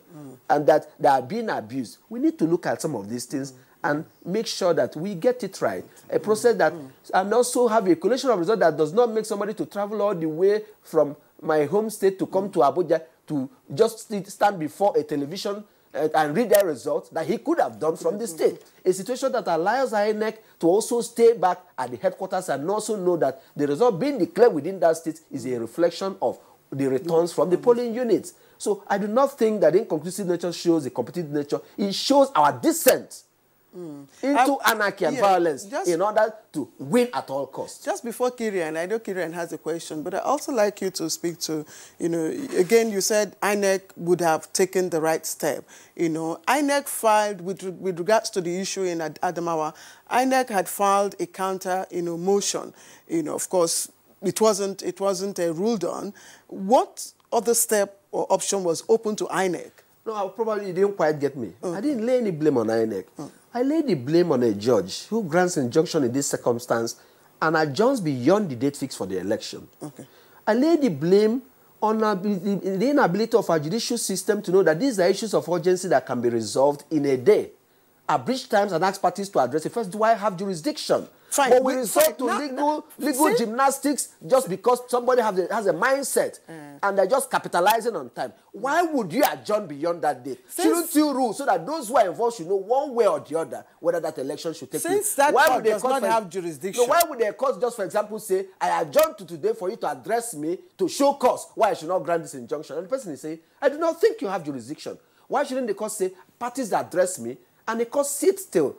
Speaker 19: and that they are being abused? We need to look at some of these things and make sure that we get it right. A process that, and also have a collation of results that does not make somebody to travel all the way from my home state to come to Abuja to just stand before a television and read their results that he could have done from the state. A situation that allows INEC to also stay back at the headquarters and also know that the result being declared within that state is a reflection of the returns from the polling units. So I do not think that inconclusive nature shows a competitive nature. It shows our descent into anarchy and violence in order to win at all costs.
Speaker 1: Just before Kirian, I know Kirian has a question, but I'd also like you to speak to, again, you said INEC would have taken the right step. INEC filed, with regards to the issue in Adamawa, INEC had filed a counter, motion. Of course, it wasn't ruled on. What other step or option was open to INEC?
Speaker 19: No, probably you didn't quite get me. I didn't lay any blame on INEC. I lay the blame on a judge who grants injunction in this circumstance and adjourns beyond the date fixed for the election.
Speaker 1: Okay.
Speaker 19: I lay the blame on the inability of our judicial system to know that these are issues of urgency that can be resolved in a day. Abridged times and ask parties to address it. First, do I have jurisdiction?
Speaker 1: Fine.
Speaker 19: But we resort to legal gymnastics just because somebody has a mindset and they're just capitalizing on time. Why would you adjourn beyond that date? Shouldn't you rule so that those who are involved should know one way or the other whether that election should take place?
Speaker 1: Since that court does not have jurisdiction.
Speaker 19: No, why would the court just, for example, say, I adjourn to today for you to address me to show cause why I should not grant this injunction? And the person is saying, I do not think you have jurisdiction. Why shouldn't the court say, parties address me, and the court sit still?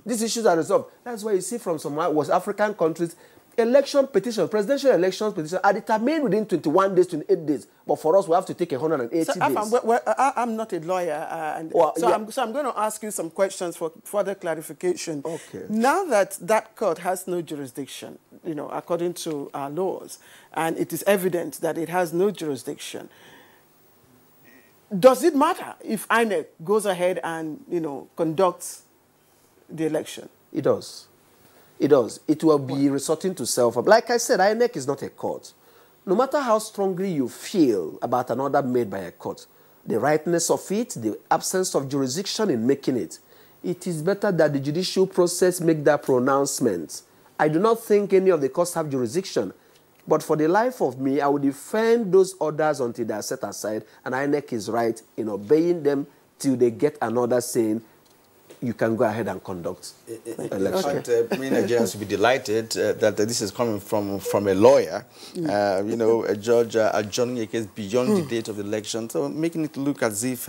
Speaker 19: These issues are resolved. That's why you see from some West African countries, election petitions, presidential elections petitions are determined within 21 days, 28 days. But for us, we have to take 180 days.
Speaker 1: I'm not a lawyer, so I'm going to ask you some questions for further clarification.
Speaker 19: Okay.
Speaker 1: Now that that court has no jurisdiction, you know, according to our laws, and it is evident that it has no jurisdiction, does it matter if INEC goes ahead and, you know, conducts the election?
Speaker 19: It does. It does. It will be resorting to self. Like I said, INEC is not a court. No matter how strongly you feel about an order made by a court, the rightness of it, the absence of jurisdiction in making it, it is better that the judicial process make that pronouncement. I do not think any of the courts have jurisdiction. But for the life of me, I will defend those orders until they are set aside, and INEC is right in obeying them till they get an order saying, you can go ahead and conduct election.
Speaker 3: In fact, many Nigerians will be delighted that this is coming from a lawyer, you know, a judge adjourning a case beyond the date of the election, so making it look as if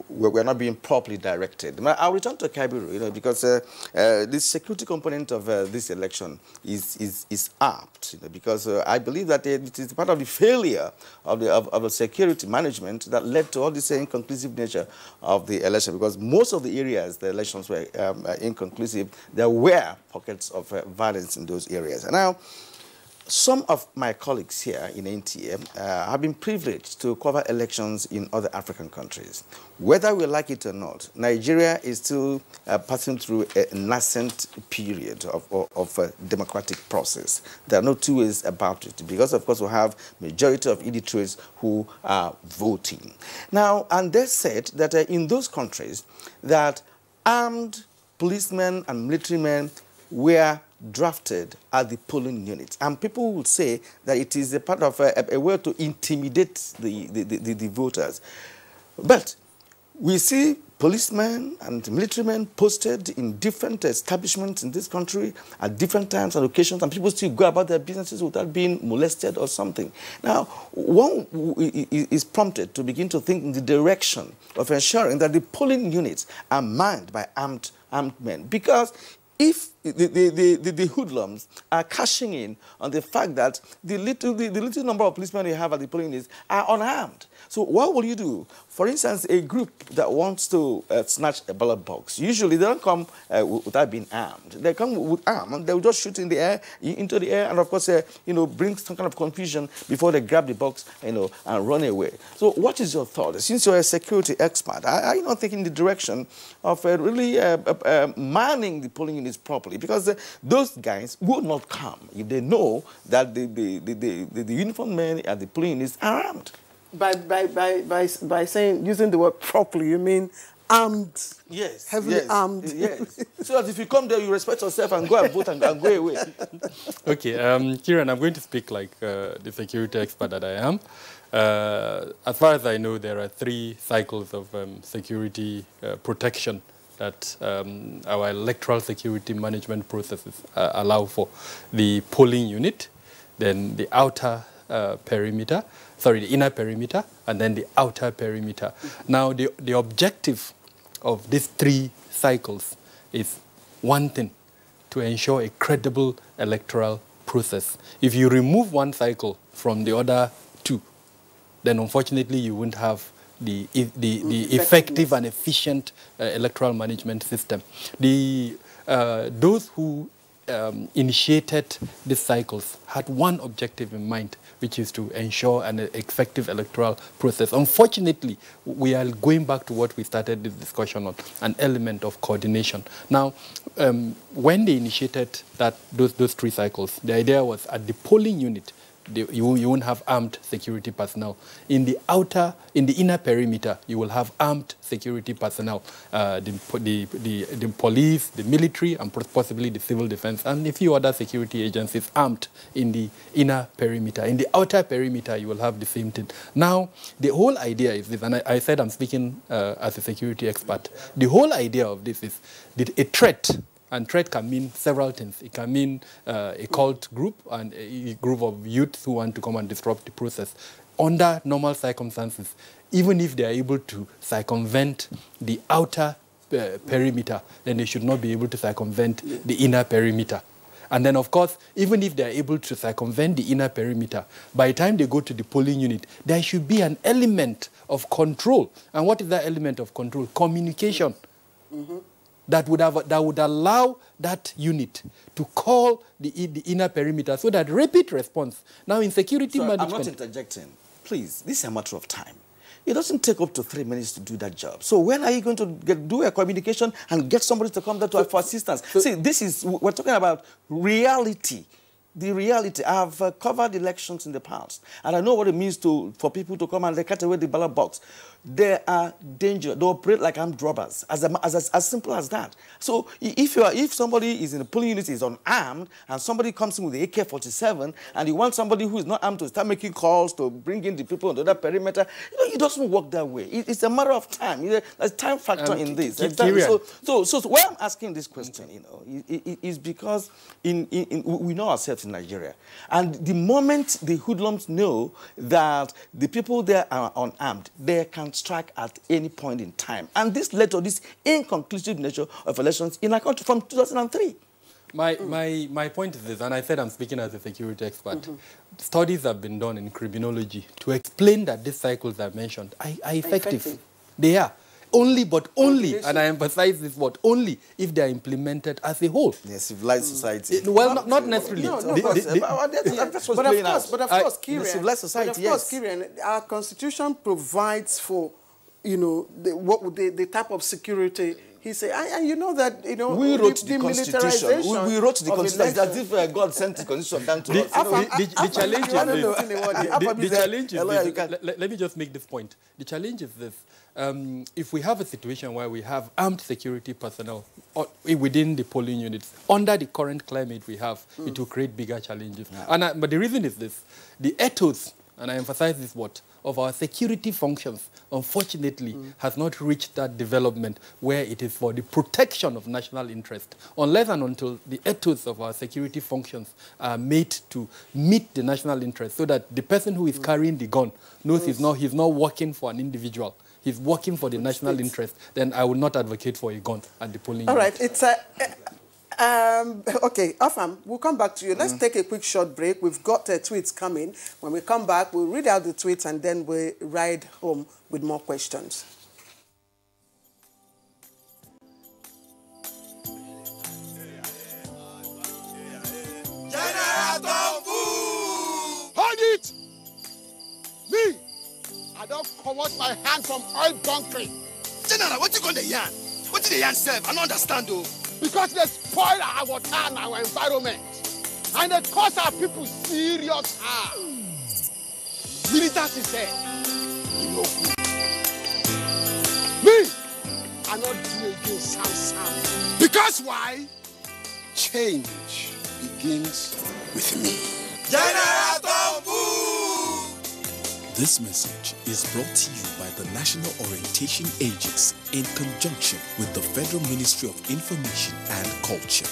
Speaker 3: we're not being properly directed. I'll return to Kabiru, you know, because the security component of this election is apt, you know, because I believe that it is part of the failure of the security management that led to all this inconclusive nature of the election, because most of the areas the elections were inconclusive. There were pockets of violence in those areas. And now, some of my colleagues here in NTA have been privileged to cover elections in other African countries. Whether we like it or not, Nigeria is still passing through a nascent period of a democratic process. There are no two ways about it, because, of course, we have majority of illiterates who are voting. Now, and they said that in those countries that armed policemen and military men were drafted at the polling units. And people will say that it is a part of a way to intimidate the voters. But we see policemen and military men posted in different establishments in this country at different times and occasions, and people still go about their businesses without being molested or something. Now, one is prompted to begin to think in the direction of ensuring that the polling units are manned by armed men, because if the hoodlums are cashing in on the fact that the little number of policemen you have at the polling units are unarmed. So what will you do? For instance, a group that wants to snatch a ballot box, usually they don't come without being armed. They come with arms, and they will just shoot in the air, into the air, and of course, you know, bring some kind of confusion before they grab the box, you know, and run away. So what is your thought? Since you're a security expert, are you not thinking in the direction of really manning the polling units properly? Because those guys will not come if they know that the uniformed men at the polling units are armed. By
Speaker 1: saying, using the word properly, you mean armed?
Speaker 3: Yes.
Speaker 1: Heavily armed?
Speaker 3: Yes. So that if you come there, you respect yourself and go and vote and go away.
Speaker 20: Okay, Kieran, I'm going to speak like the security expert that I am. As far as I know, there are 3 cycles of security protection that our electoral security management processes allow for. The polling unit, then the outer perimeter, the inner perimeter, and then the outer perimeter. Now, the objective of these 3 cycles is one thing, to ensure a credible electoral process. If you remove one cycle from the other 2, then unfortunately you won't have the effective and efficient electoral management system. Those who initiated these cycles had one objective in mind, which is to ensure an effective electoral process. Unfortunately, we are going back to what we started this discussion on, an element of coordination. Now, when they initiated those 3 cycles, the idea was at the polling unit, you won't have armed security personnel. In the inner perimeter, you will have armed security personnel, the police, the military, and possibly the civil defense, and a few other security agencies armed in the inner perimeter. In the outer perimeter, you will have the same thing. Now, the whole idea is this, and I said I'm speaking as a security expert. The whole idea of this is a threat. And threat can mean several things. It can mean a cult group and a group of youth who want to come and disrupt the process. Under normal circumstances, even if they are able to circumvent the outer perimeter, then they should not be able to circumvent the inner perimeter. And then, of course, even if they are able to circumvent the inner perimeter, by the time they go to the polling unit, there should be an element of control. And what is that element of control? Communication. Mm-hmm. That would allow that unit to call the inner perimeter so that rapid response. Now, in security management...
Speaker 3: I'm not interjecting. Please, this is a matter of time. It doesn't take up to 3 minutes to do that job. So when are you going to do a communication and get somebody to come there to for assistance? See, we're talking about reality. The reality. I've covered elections in the past, and I know what it means for people to come and they cut away the ballot box. They are dangerous. They operate like armed robbers, as simple as that. So if somebody is in a polling unit, is unarmed, and somebody comes in with the AK-47, and you want somebody who is not armed to start making calls to bring in the people on the other perimeter, it doesn't work that way. It's a matter of time. There's a time factor in this. So why I'm asking this question, is because we know ourselves in Nigeria, and the moment the hoodlums know that the people there are unarmed, they can strike at any point in time. And this led to this inconclusive nature of elections in our country from 2003.
Speaker 20: My point is this, and I said I'm speaking as a security expert. Mm-hmm. Studies have been done in criminology to explain that these cycles I mentioned are effective. They are. Only, and I emphasize this word, only if they are implemented as a whole.
Speaker 3: Yeah, civilized society.
Speaker 20: Well, not necessarily.
Speaker 1: But of course, Kieran,
Speaker 3: civilized society, yes.
Speaker 1: Kieran, our constitution provides for, the type of security. He said, and you know that,
Speaker 3: we wrote the constitution. We wrote the constitution as if God sent the constitution down to us.
Speaker 20: The challenge is this. Let me just make this point. The challenge is this. If we have a situation where we have armed security personnel within the polling units, under the current climate we have, it will create bigger challenges. Yeah. But the reason is this. The ethos, and I emphasize this word, of our security functions, unfortunately, has not reached that development where it is for the protection of national interest. Unless and until the ethos of our security functions are made to meet the national interest, so that the person who is carrying the gun knows he's not working for an individual. He's working for the national interest, then I will not advocate for a gun at the polling unit.
Speaker 1: All right, it's okay, Afam, we'll come back to you. Let's take a quick short break. We've got tweets coming. When we come back, we'll read out the tweets and then we'll ride home with more questions.
Speaker 21: Hold it! Me! I don't wash my hand from oil bunkering.
Speaker 22: General, what you going to yarn? What did the yarn serve? I don't understand, though.
Speaker 21: Because they spoil our water and our environment. And they cause our people serious harm. Militants is there. You know who? Me! I not do again, Sam. Because why? Change begins with me.
Speaker 23: This message is brought to you by the National Orientation Agency in conjunction with the Federal Ministry of Information and Culture.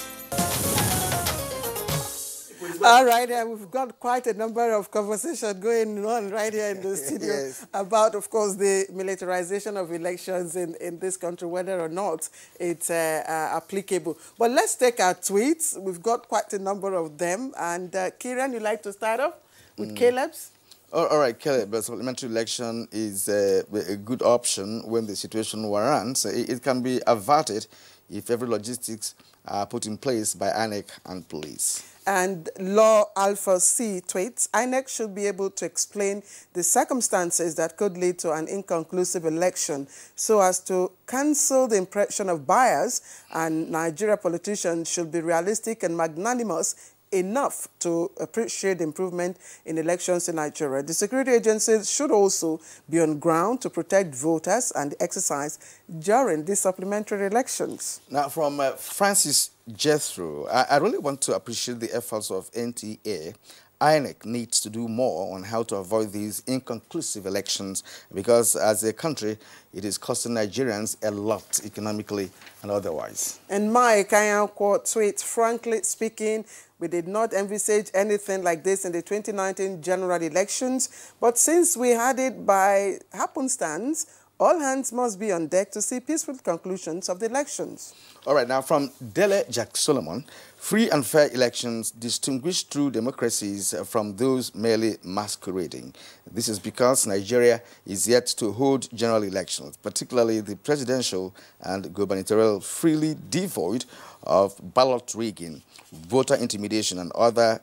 Speaker 1: All right, we've got quite a number of conversations going on right here in the studio about, of course, the militarization of elections in this country, whether or not it's applicable. But let's take our tweets. We've got quite a number of them. And Kieran, you'd like to start off with Caleb's?
Speaker 3: All right, Caleb, the supplementary election is a good option when the situation warrants. It can be averted if every logistics are put in place by INEC and police.
Speaker 1: And Law Alpha C tweets, INEC should be able to explain the circumstances that could lead to an inconclusive election so as to cancel the impression of bias, and Nigeria politicians should be realistic and magnanimous enough to appreciate the improvement in elections in Nigeria. The security agencies should also be on ground to protect voters and exercise during these supplementary elections.
Speaker 3: Now, from Francis Jethro, I really want to appreciate the efforts of NTA. INEC needs to do more on how to avoid these inconclusive elections because as a country, it is costing Nigerians a lot economically and otherwise.
Speaker 1: And Mike Ayanko tweets, frankly speaking, we did not envisage anything like this in the 2019 general elections, but since we had it by happenstance, all hands must be on deck to see peaceful conclusions of the elections.
Speaker 3: All right, now from Dele Jack Solomon, free and fair elections distinguish true democracies from those merely masquerading. This is because Nigeria is yet to hold general elections, particularly the presidential and gubernatorial, freely devoid of ballot rigging, voter intimidation, and other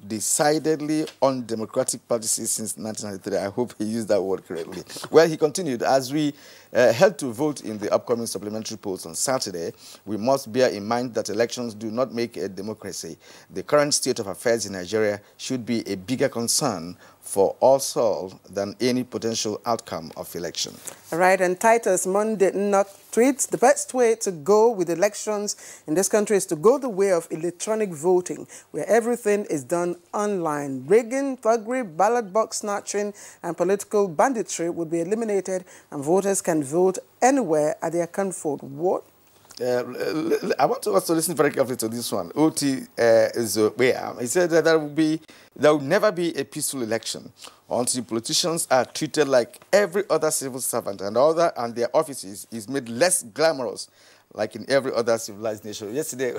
Speaker 3: decidedly undemocratic practices since 1993. I hope he used that word correctly. Well, he continued, as we head to vote in the upcoming supplementary polls on Saturday, we must bear in mind that elections do not make a democracy. The current state of affairs in Nigeria should be a bigger concern for us all than any potential outcome of election.
Speaker 1: All right, and Titus Monday Knock tweets, the best way to go with elections in this country is to go the way of electronic voting, where everything is done online. Rigging, thuggery, ballot box snatching, and political banditry would be eliminated, and voters can vote anywhere at their comfort. What?
Speaker 3: I want to also listen very carefully to this one. Oti he said that there will never be a peaceful election until politicians are treated like every other civil servant, and their offices is made less glamorous, like in every other civilized nation. Yesterday,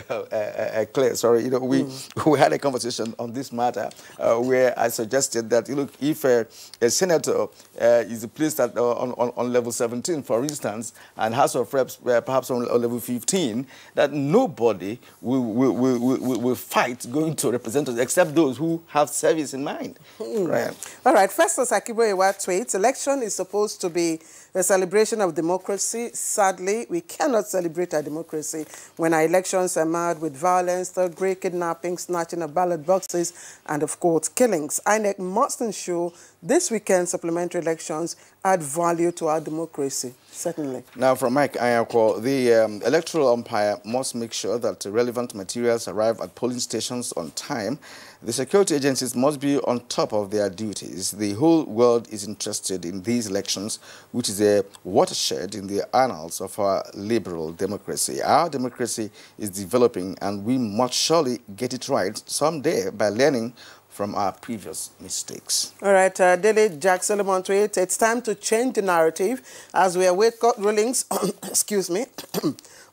Speaker 3: Claire, sorry, we had a conversation on this matter where I suggested that, look, if a senator is placed at, on level 17, for instance, and House of Reps perhaps on level 15, that nobody will fight going to representatives except those who have service in mind. Right.
Speaker 1: All right, Festus Akiboyewa tweets, election is supposed to be a celebration of democracy. Sadly, we cannot celebrate our democracy when our elections are marred with violence, third-degree kidnapping, snatching of ballot boxes, and, of course, killings. INEC must ensure this weekend's supplementary elections add value to our democracy. Certainly.
Speaker 3: Now, from Mike Ayako, the electoral umpire must make sure that relevant materials arrive at polling stations on time. The security agencies must be on top of their duties. The whole world is interested in these elections, which is a watershed in the annals of our liberal democracy. Our democracy is developing, and we must surely get it right someday by learning from our previous mistakes.
Speaker 1: All right, Daily Jack Solomon tweets, it's time to change the narrative as we await court rulings on, excuse me,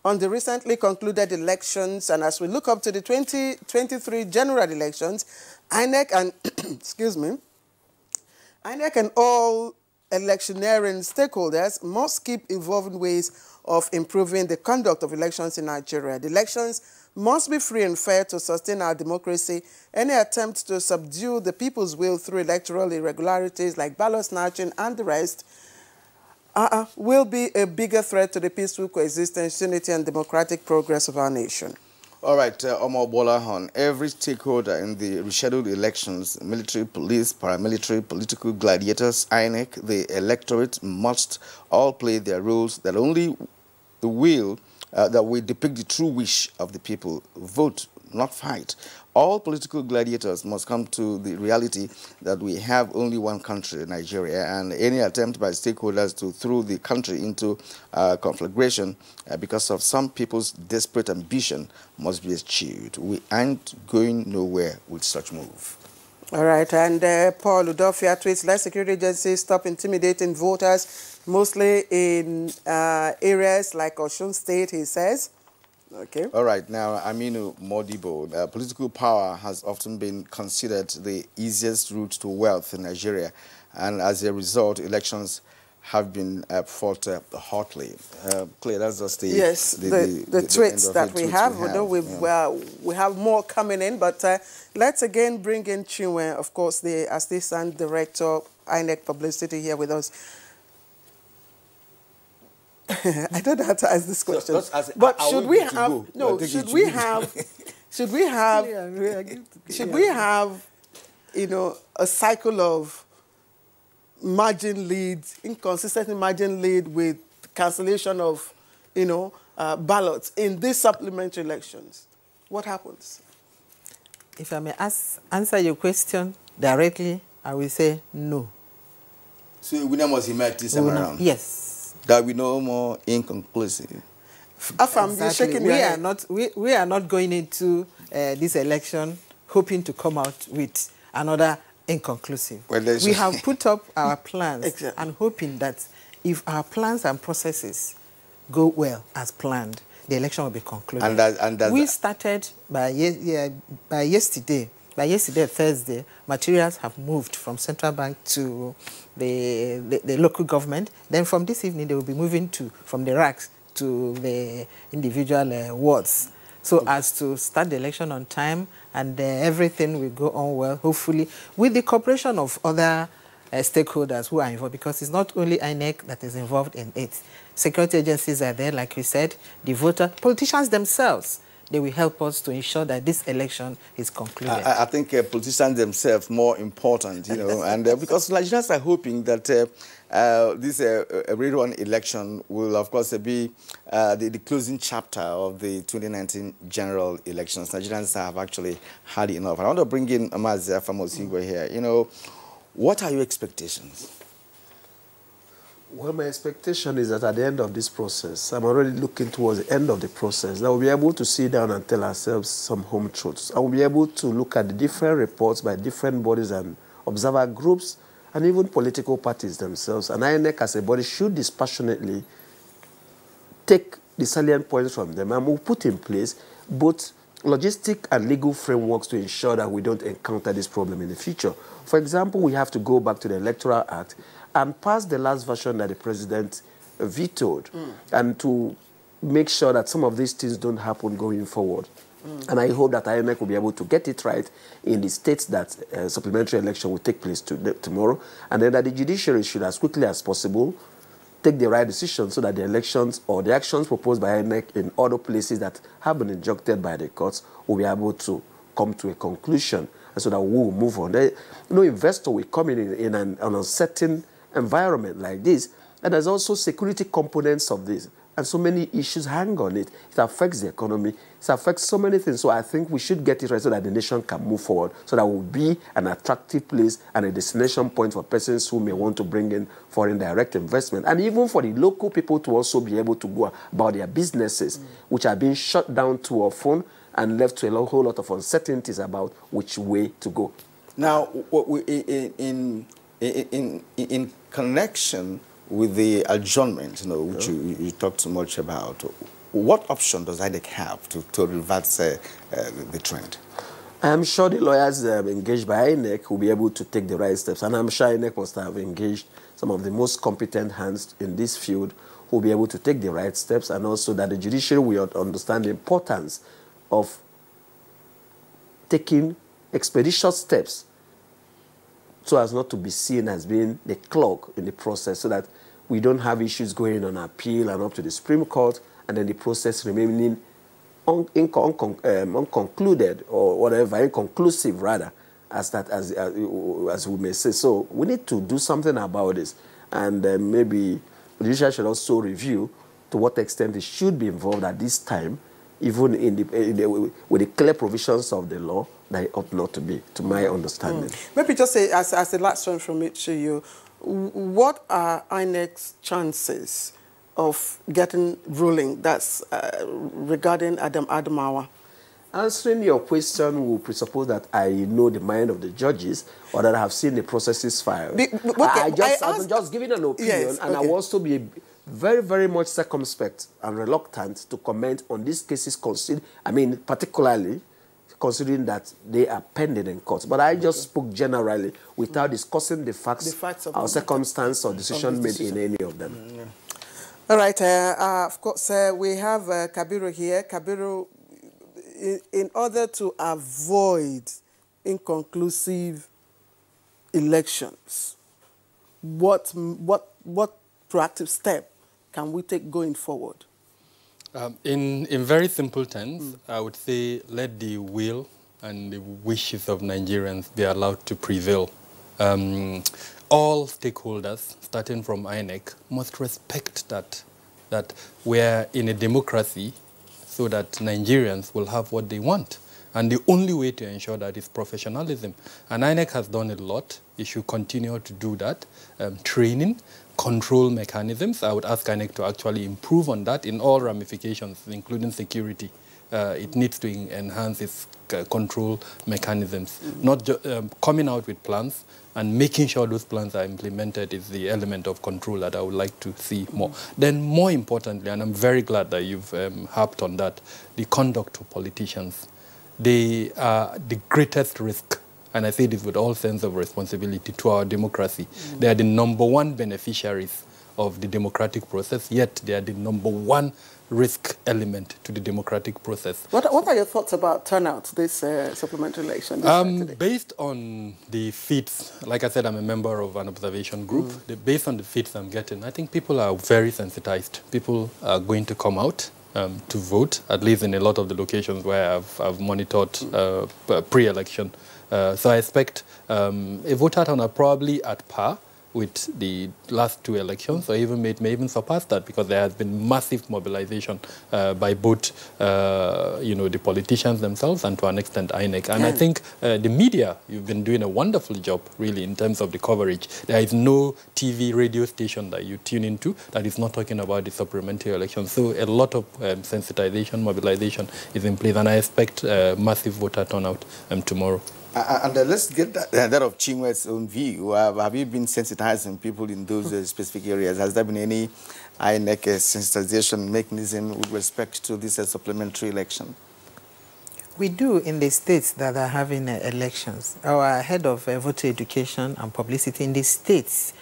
Speaker 1: on the recently concluded elections, and as we look up to the 2023 general elections, INEC and, excuse me, INEC and all electioneering stakeholders must keep evolving ways of improving the conduct of elections in Nigeria. The elections must be free and fair to sustain our democracy. Any attempt to subdue the people's will through electoral irregularities like ballot snatching and the rest will be a bigger threat to the peaceful coexistence, unity, and democratic progress of our nation.
Speaker 3: All right, Omar Bolahon, every stakeholder in the rescheduled elections, military, police, paramilitary, political gladiators, INEC, the electorate must all play their roles that only will depict the true wish of the people. Vote, not fight. All political gladiators must come to the reality that we have only one country, Nigeria, and any attempt by stakeholders to throw the country into conflagration because of some people's desperate ambition must be eschewed. We ain't going nowhere with such move.
Speaker 1: All right, and Paul Udofia tweets, let security agencies stop intimidating voters, mostly in areas like Osun State, he says. Okay.
Speaker 3: All right. Now, Aminu Modibo, political power has often been considered the easiest route to wealth in Nigeria, and as a result, elections have been fought hotly. Claire, that's just the
Speaker 1: the tweets that we have. Although we have more coming in, but let's again bring in Chinwe, of course, the Assistant Director, INEC Publicity, here with us. I don't know how to ask this question, but should we have you know, a cycle of margin leads, inconsistent margin lead with cancellation of, you know, ballots in these supplementary elections? What happens?
Speaker 18: If I may answer your question directly, I will say no.
Speaker 3: So the winner must emerge this time around?
Speaker 18: Yes.
Speaker 3: That we know more inconclusive.
Speaker 18: Exactly. We are not going into this election hoping to come out with another inconclusive. Well, we have put up our plans and hoping that if our plans and processes go well as planned, the election will be concluded. We started by yesterday, Thursday, materials have moved from central bank to the local government. Then from this evening, they will be moving from the racks to the individual wards. So as to start the election on time and everything will go on well, hopefully, with the cooperation of other stakeholders who are involved, because it's not only INEC that is involved in it. Security agencies are there, like we said, the voter, politicians themselves. They will help us to ensure that this election is concluded.
Speaker 3: I think politicians themselves more important, you know, and because Nigerians are hoping that this rerun election will, of course, be the closing chapter of the 2019 general elections. Nigerians have actually had enough. I want to bring in Amazia Famosigwe here. You know, what are your expectations?
Speaker 19: Well, my expectation is that at the end of this process, I'm already looking towards the end of the process, that we'll be able to sit down and tell ourselves some home truths. And we'll be able to look at the different reports by different bodies and observer groups and even political parties themselves. And INEC as a body should dispassionately take the salient points from them and we'll put in place both logistic and legal frameworks to ensure that we don't encounter this problem in the future. For example, we have to go back to the Electoral Act and pass the last version that the president vetoed and to make sure that some of these things don't happen going forward. And I hope that INEC will be able to get it right in the states that supplementary election will take place tomorrow, and then that the judiciary should, as quickly as possible, take the right decision so that the elections or the actions proposed by INEC in other places that have been injuncted by the courts will be able to come to a conclusion, and so that we will move on. No investor will come in an uncertain environment like this, and there's also security components of this, and so many issues hang on it. It affects the economy, it affects so many things. So I think we should get it right so that the nation can move forward, so that we'll be an attractive place and a destination point for persons who may want to bring in foreign direct investment, and even for the local people to also be able to go about their businesses, which are being shut down too often and left to a whole lot of uncertainties about which way to go.
Speaker 3: Now, in connection with the adjournment, you know, which you talked so much about, what option does INEC have to reverse the trend?
Speaker 19: I'm sure the lawyers engaged by INEC will be able to take the right steps, and I'm sure INEC must have engaged some of the most competent hands in this field who will be able to take the right steps, and also that the judiciary will understand the importance of taking expeditious steps so as not to be seen as being the clog in the process, so that we don't have issues going on appeal and up to the Supreme Court, and then the process remaining unconcluded or whatever, inconclusive rather, as we may say. So we need to do something about this, and maybe the judiciary should also review to what extent it should be involved at this time, even with the clear provisions of the law, that it ought not to be, to my understanding.
Speaker 1: Maybe just say, as the last one from it to you, what are INEC's chances of getting ruling that's regarding Adam Adamawa?
Speaker 19: Answering your question will presuppose that I know the mind of the judges or that I have seen the processes filed. I'm just giving an opinion, and I will also be very, very much circumspect and reluctant to comment on these cases, particularly considering that they are pending in court. But I just spoke generally without discussing the facts or circumstance or decision made in any of them.
Speaker 1: All right. Of course, we have Kabiru here. Kabiru, in order to avoid inconclusive elections, what proactive step can we take going forward?
Speaker 20: In very simple terms, I would say let the will and the wishes of Nigerians be allowed to prevail. All stakeholders, starting from INEC, must respect that we're in a democracy so that Nigerians will have what they want. And the only way to ensure that is professionalism. And INEC has done a lot. It should continue to do that. Training, control mechanisms. I would ask INEC to actually improve on that in all ramifications, including security. It needs to enhance its control mechanisms. Not coming out with plans and making sure those plans are implemented is the element of control that I would like to see more. Then more importantly, and I'm very glad that you've harped on that, the conduct of politicians. They are the greatest risk, and I say this with all sense of responsibility, to our democracy. They are the #1 beneficiaries of the democratic process, yet they are the #1 risk element to the democratic process.
Speaker 1: What are your thoughts about turnout this supplementary election?
Speaker 20: Based on the feeds, like I said, I'm a member of an observation group. Based on the feeds I'm getting, I think people are very sensitized. People are going to come out to vote, at least in a lot of the locations where I've monitored pre-election. So I expect a voter turnout probably at par with the last 2 elections, or even may even surpass that, because there has been massive mobilization by both, the politicians themselves and to an extent INEC. And I think the media, you've been doing a wonderful job, really, in terms of the coverage. There is no TV, radio station that you tune into that is not talking about the supplementary election. So a lot of sensitization, mobilization is in place, and I expect massive voter turnout tomorrow.
Speaker 3: And let's get that of Chinwe's own view. Have you been sensitizing people in those specific areas? Has there been any INEC sensitization mechanism with respect to this supplementary election?
Speaker 18: We do in the states that are having elections. Our head of voter education and publicity in the states,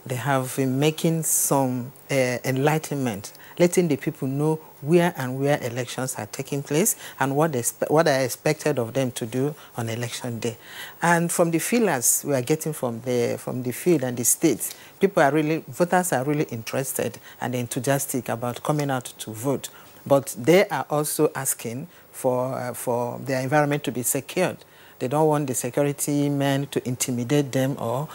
Speaker 18: they have been making some enlightenment, letting the people know where elections are taking place and what are expected of them to do on election day. And from the feelers we are getting from the field and the states, voters are really interested and enthusiastic about coming out to vote. But they are also asking for their environment to be secured. They don't want the security men to intimidate them or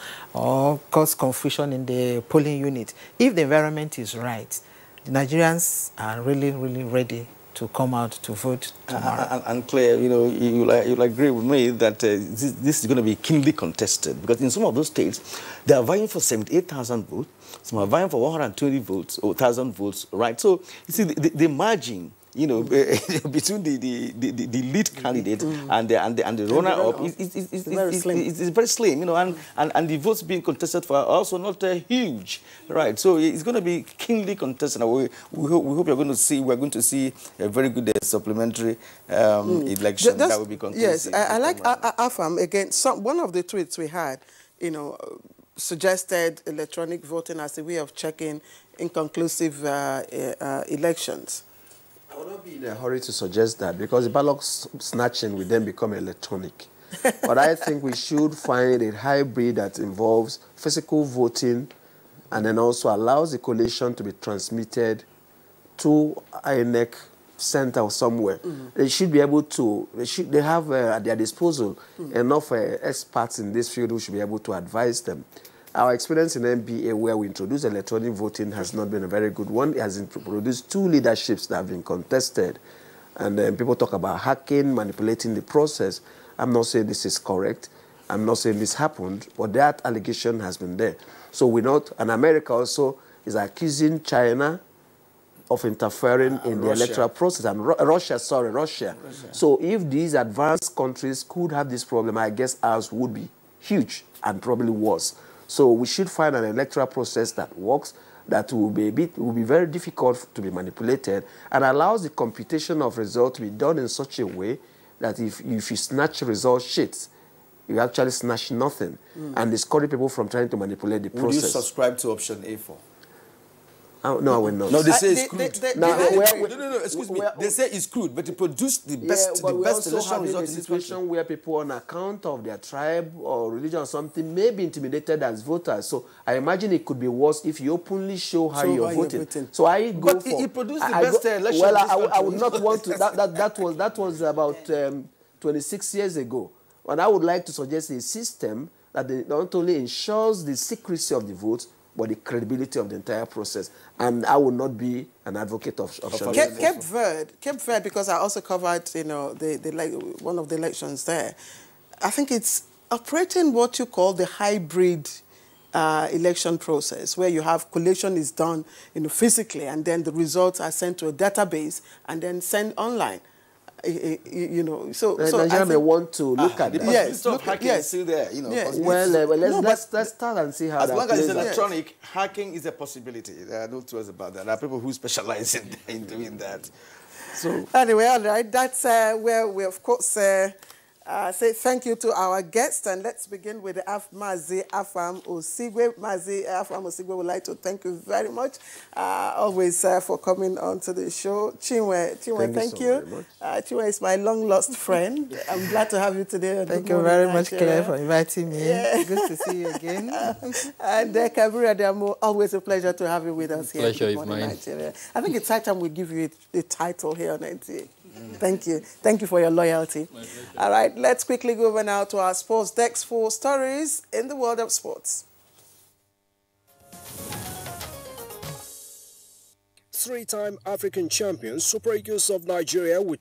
Speaker 18: cause confusion in the polling unit. If the environment is right, the Nigerians are really, really ready to come out to vote tomorrow.
Speaker 3: And Claire, you'll agree with me that this is going to be keenly contested, because in some of those states, they are vying for 78,000 votes, some are vying for 120,000 votes, right? So, you see, the margin, between the lead candidate and the runner-up is very slim, and the votes being contested for are also not huge, right? So it's going to be keenly contested. We hope we're going to see a very good supplementary election that will be conclusive.
Speaker 1: Yes, I like Afam again. One of the tweets we had, suggested electronic voting as a way of checking inconclusive elections.
Speaker 19: I will not be in a hurry to suggest that, because the ballot snatching will then become electronic. But I think we should find a hybrid that involves physical voting and then also allows the collation to be transmitted to INEC center or somewhere. They should be able to, they have at their disposal enough experts in this field who should be able to advise them. Our experience in NBA, where we introduced electronic voting, has not been a very good one. It has produced 2 leaderships that have been contested. And then people talk about hacking, manipulating the process. I'm not saying this is correct. I'm not saying this happened, but that allegation has been there. So and America also is accusing China of interfering in the electoral process. And Russia. So if these advanced countries could have this problem, I guess ours would be huge and probably worse. So we should find an electoral process that works, that will be very difficult to be manipulated, and allows the computation of results to be done in such a way that if you snatch result sheets, you actually snatch nothing and discourage people from trying to manipulate the process.
Speaker 3: Would you subscribe to option A4?
Speaker 19: No, I will not.
Speaker 3: No, they say it's crude.
Speaker 19: No,
Speaker 3: excuse me. They say it's crude, but it produced the best,
Speaker 19: but
Speaker 3: the
Speaker 19: we
Speaker 3: best
Speaker 19: also
Speaker 3: election
Speaker 19: have
Speaker 3: result
Speaker 19: a
Speaker 3: in this
Speaker 19: situation
Speaker 3: country.
Speaker 19: where people, on account of their tribe or religion or something, may be intimidated as voters. So I imagine it could be worse if you openly show how you're voting. So I go
Speaker 3: but
Speaker 19: for.
Speaker 3: It produced the best election.
Speaker 19: Well,
Speaker 3: in this
Speaker 19: I would
Speaker 3: country.
Speaker 19: not want to. That was about 26 years ago, and I would like to suggest a system that not only ensures the secrecy of the votes, but the credibility of the entire process. And I will not be an advocate of
Speaker 1: Cape Verde, because I also covered, you know, one of the elections there. I think it's operating what you call the hybrid election process, where you have collation is done, you know, physically, and then the results are sent to a database and then sent online. You know, so
Speaker 19: Nigeria may want to look at that.
Speaker 3: Yes, hacking is still there. You know,
Speaker 19: let's start and see how.
Speaker 3: As
Speaker 19: that
Speaker 3: long as it's
Speaker 19: plays out.
Speaker 3: electronic, hacking is a possibility. There are no two ways about that. There are people who specialize in doing that.
Speaker 1: So anyway, all right, that's where we of course say thank you to our guests, and let's begin with Mazi Afam Osigwe. Mazi Afam Osigwe would like to thank you very much, always for coming on to the show. Chinwe, thank you. Chinwe is my long-lost friend. I'm glad to have you today.
Speaker 18: Thank you very much, Claire, for inviting me. Yeah. Good to see you again.
Speaker 1: And Kabir Adamo, always a pleasure to have you with us here.
Speaker 20: Pleasure is mine.
Speaker 1: Nigeria. I think it's high time we give you a title here on NTA. Thank you. Thank you for your loyalty. All right, let's quickly go over now to our sports desk for stories in the world of sports.
Speaker 5: Three-time African champions, Super Eagles of Nigeria, will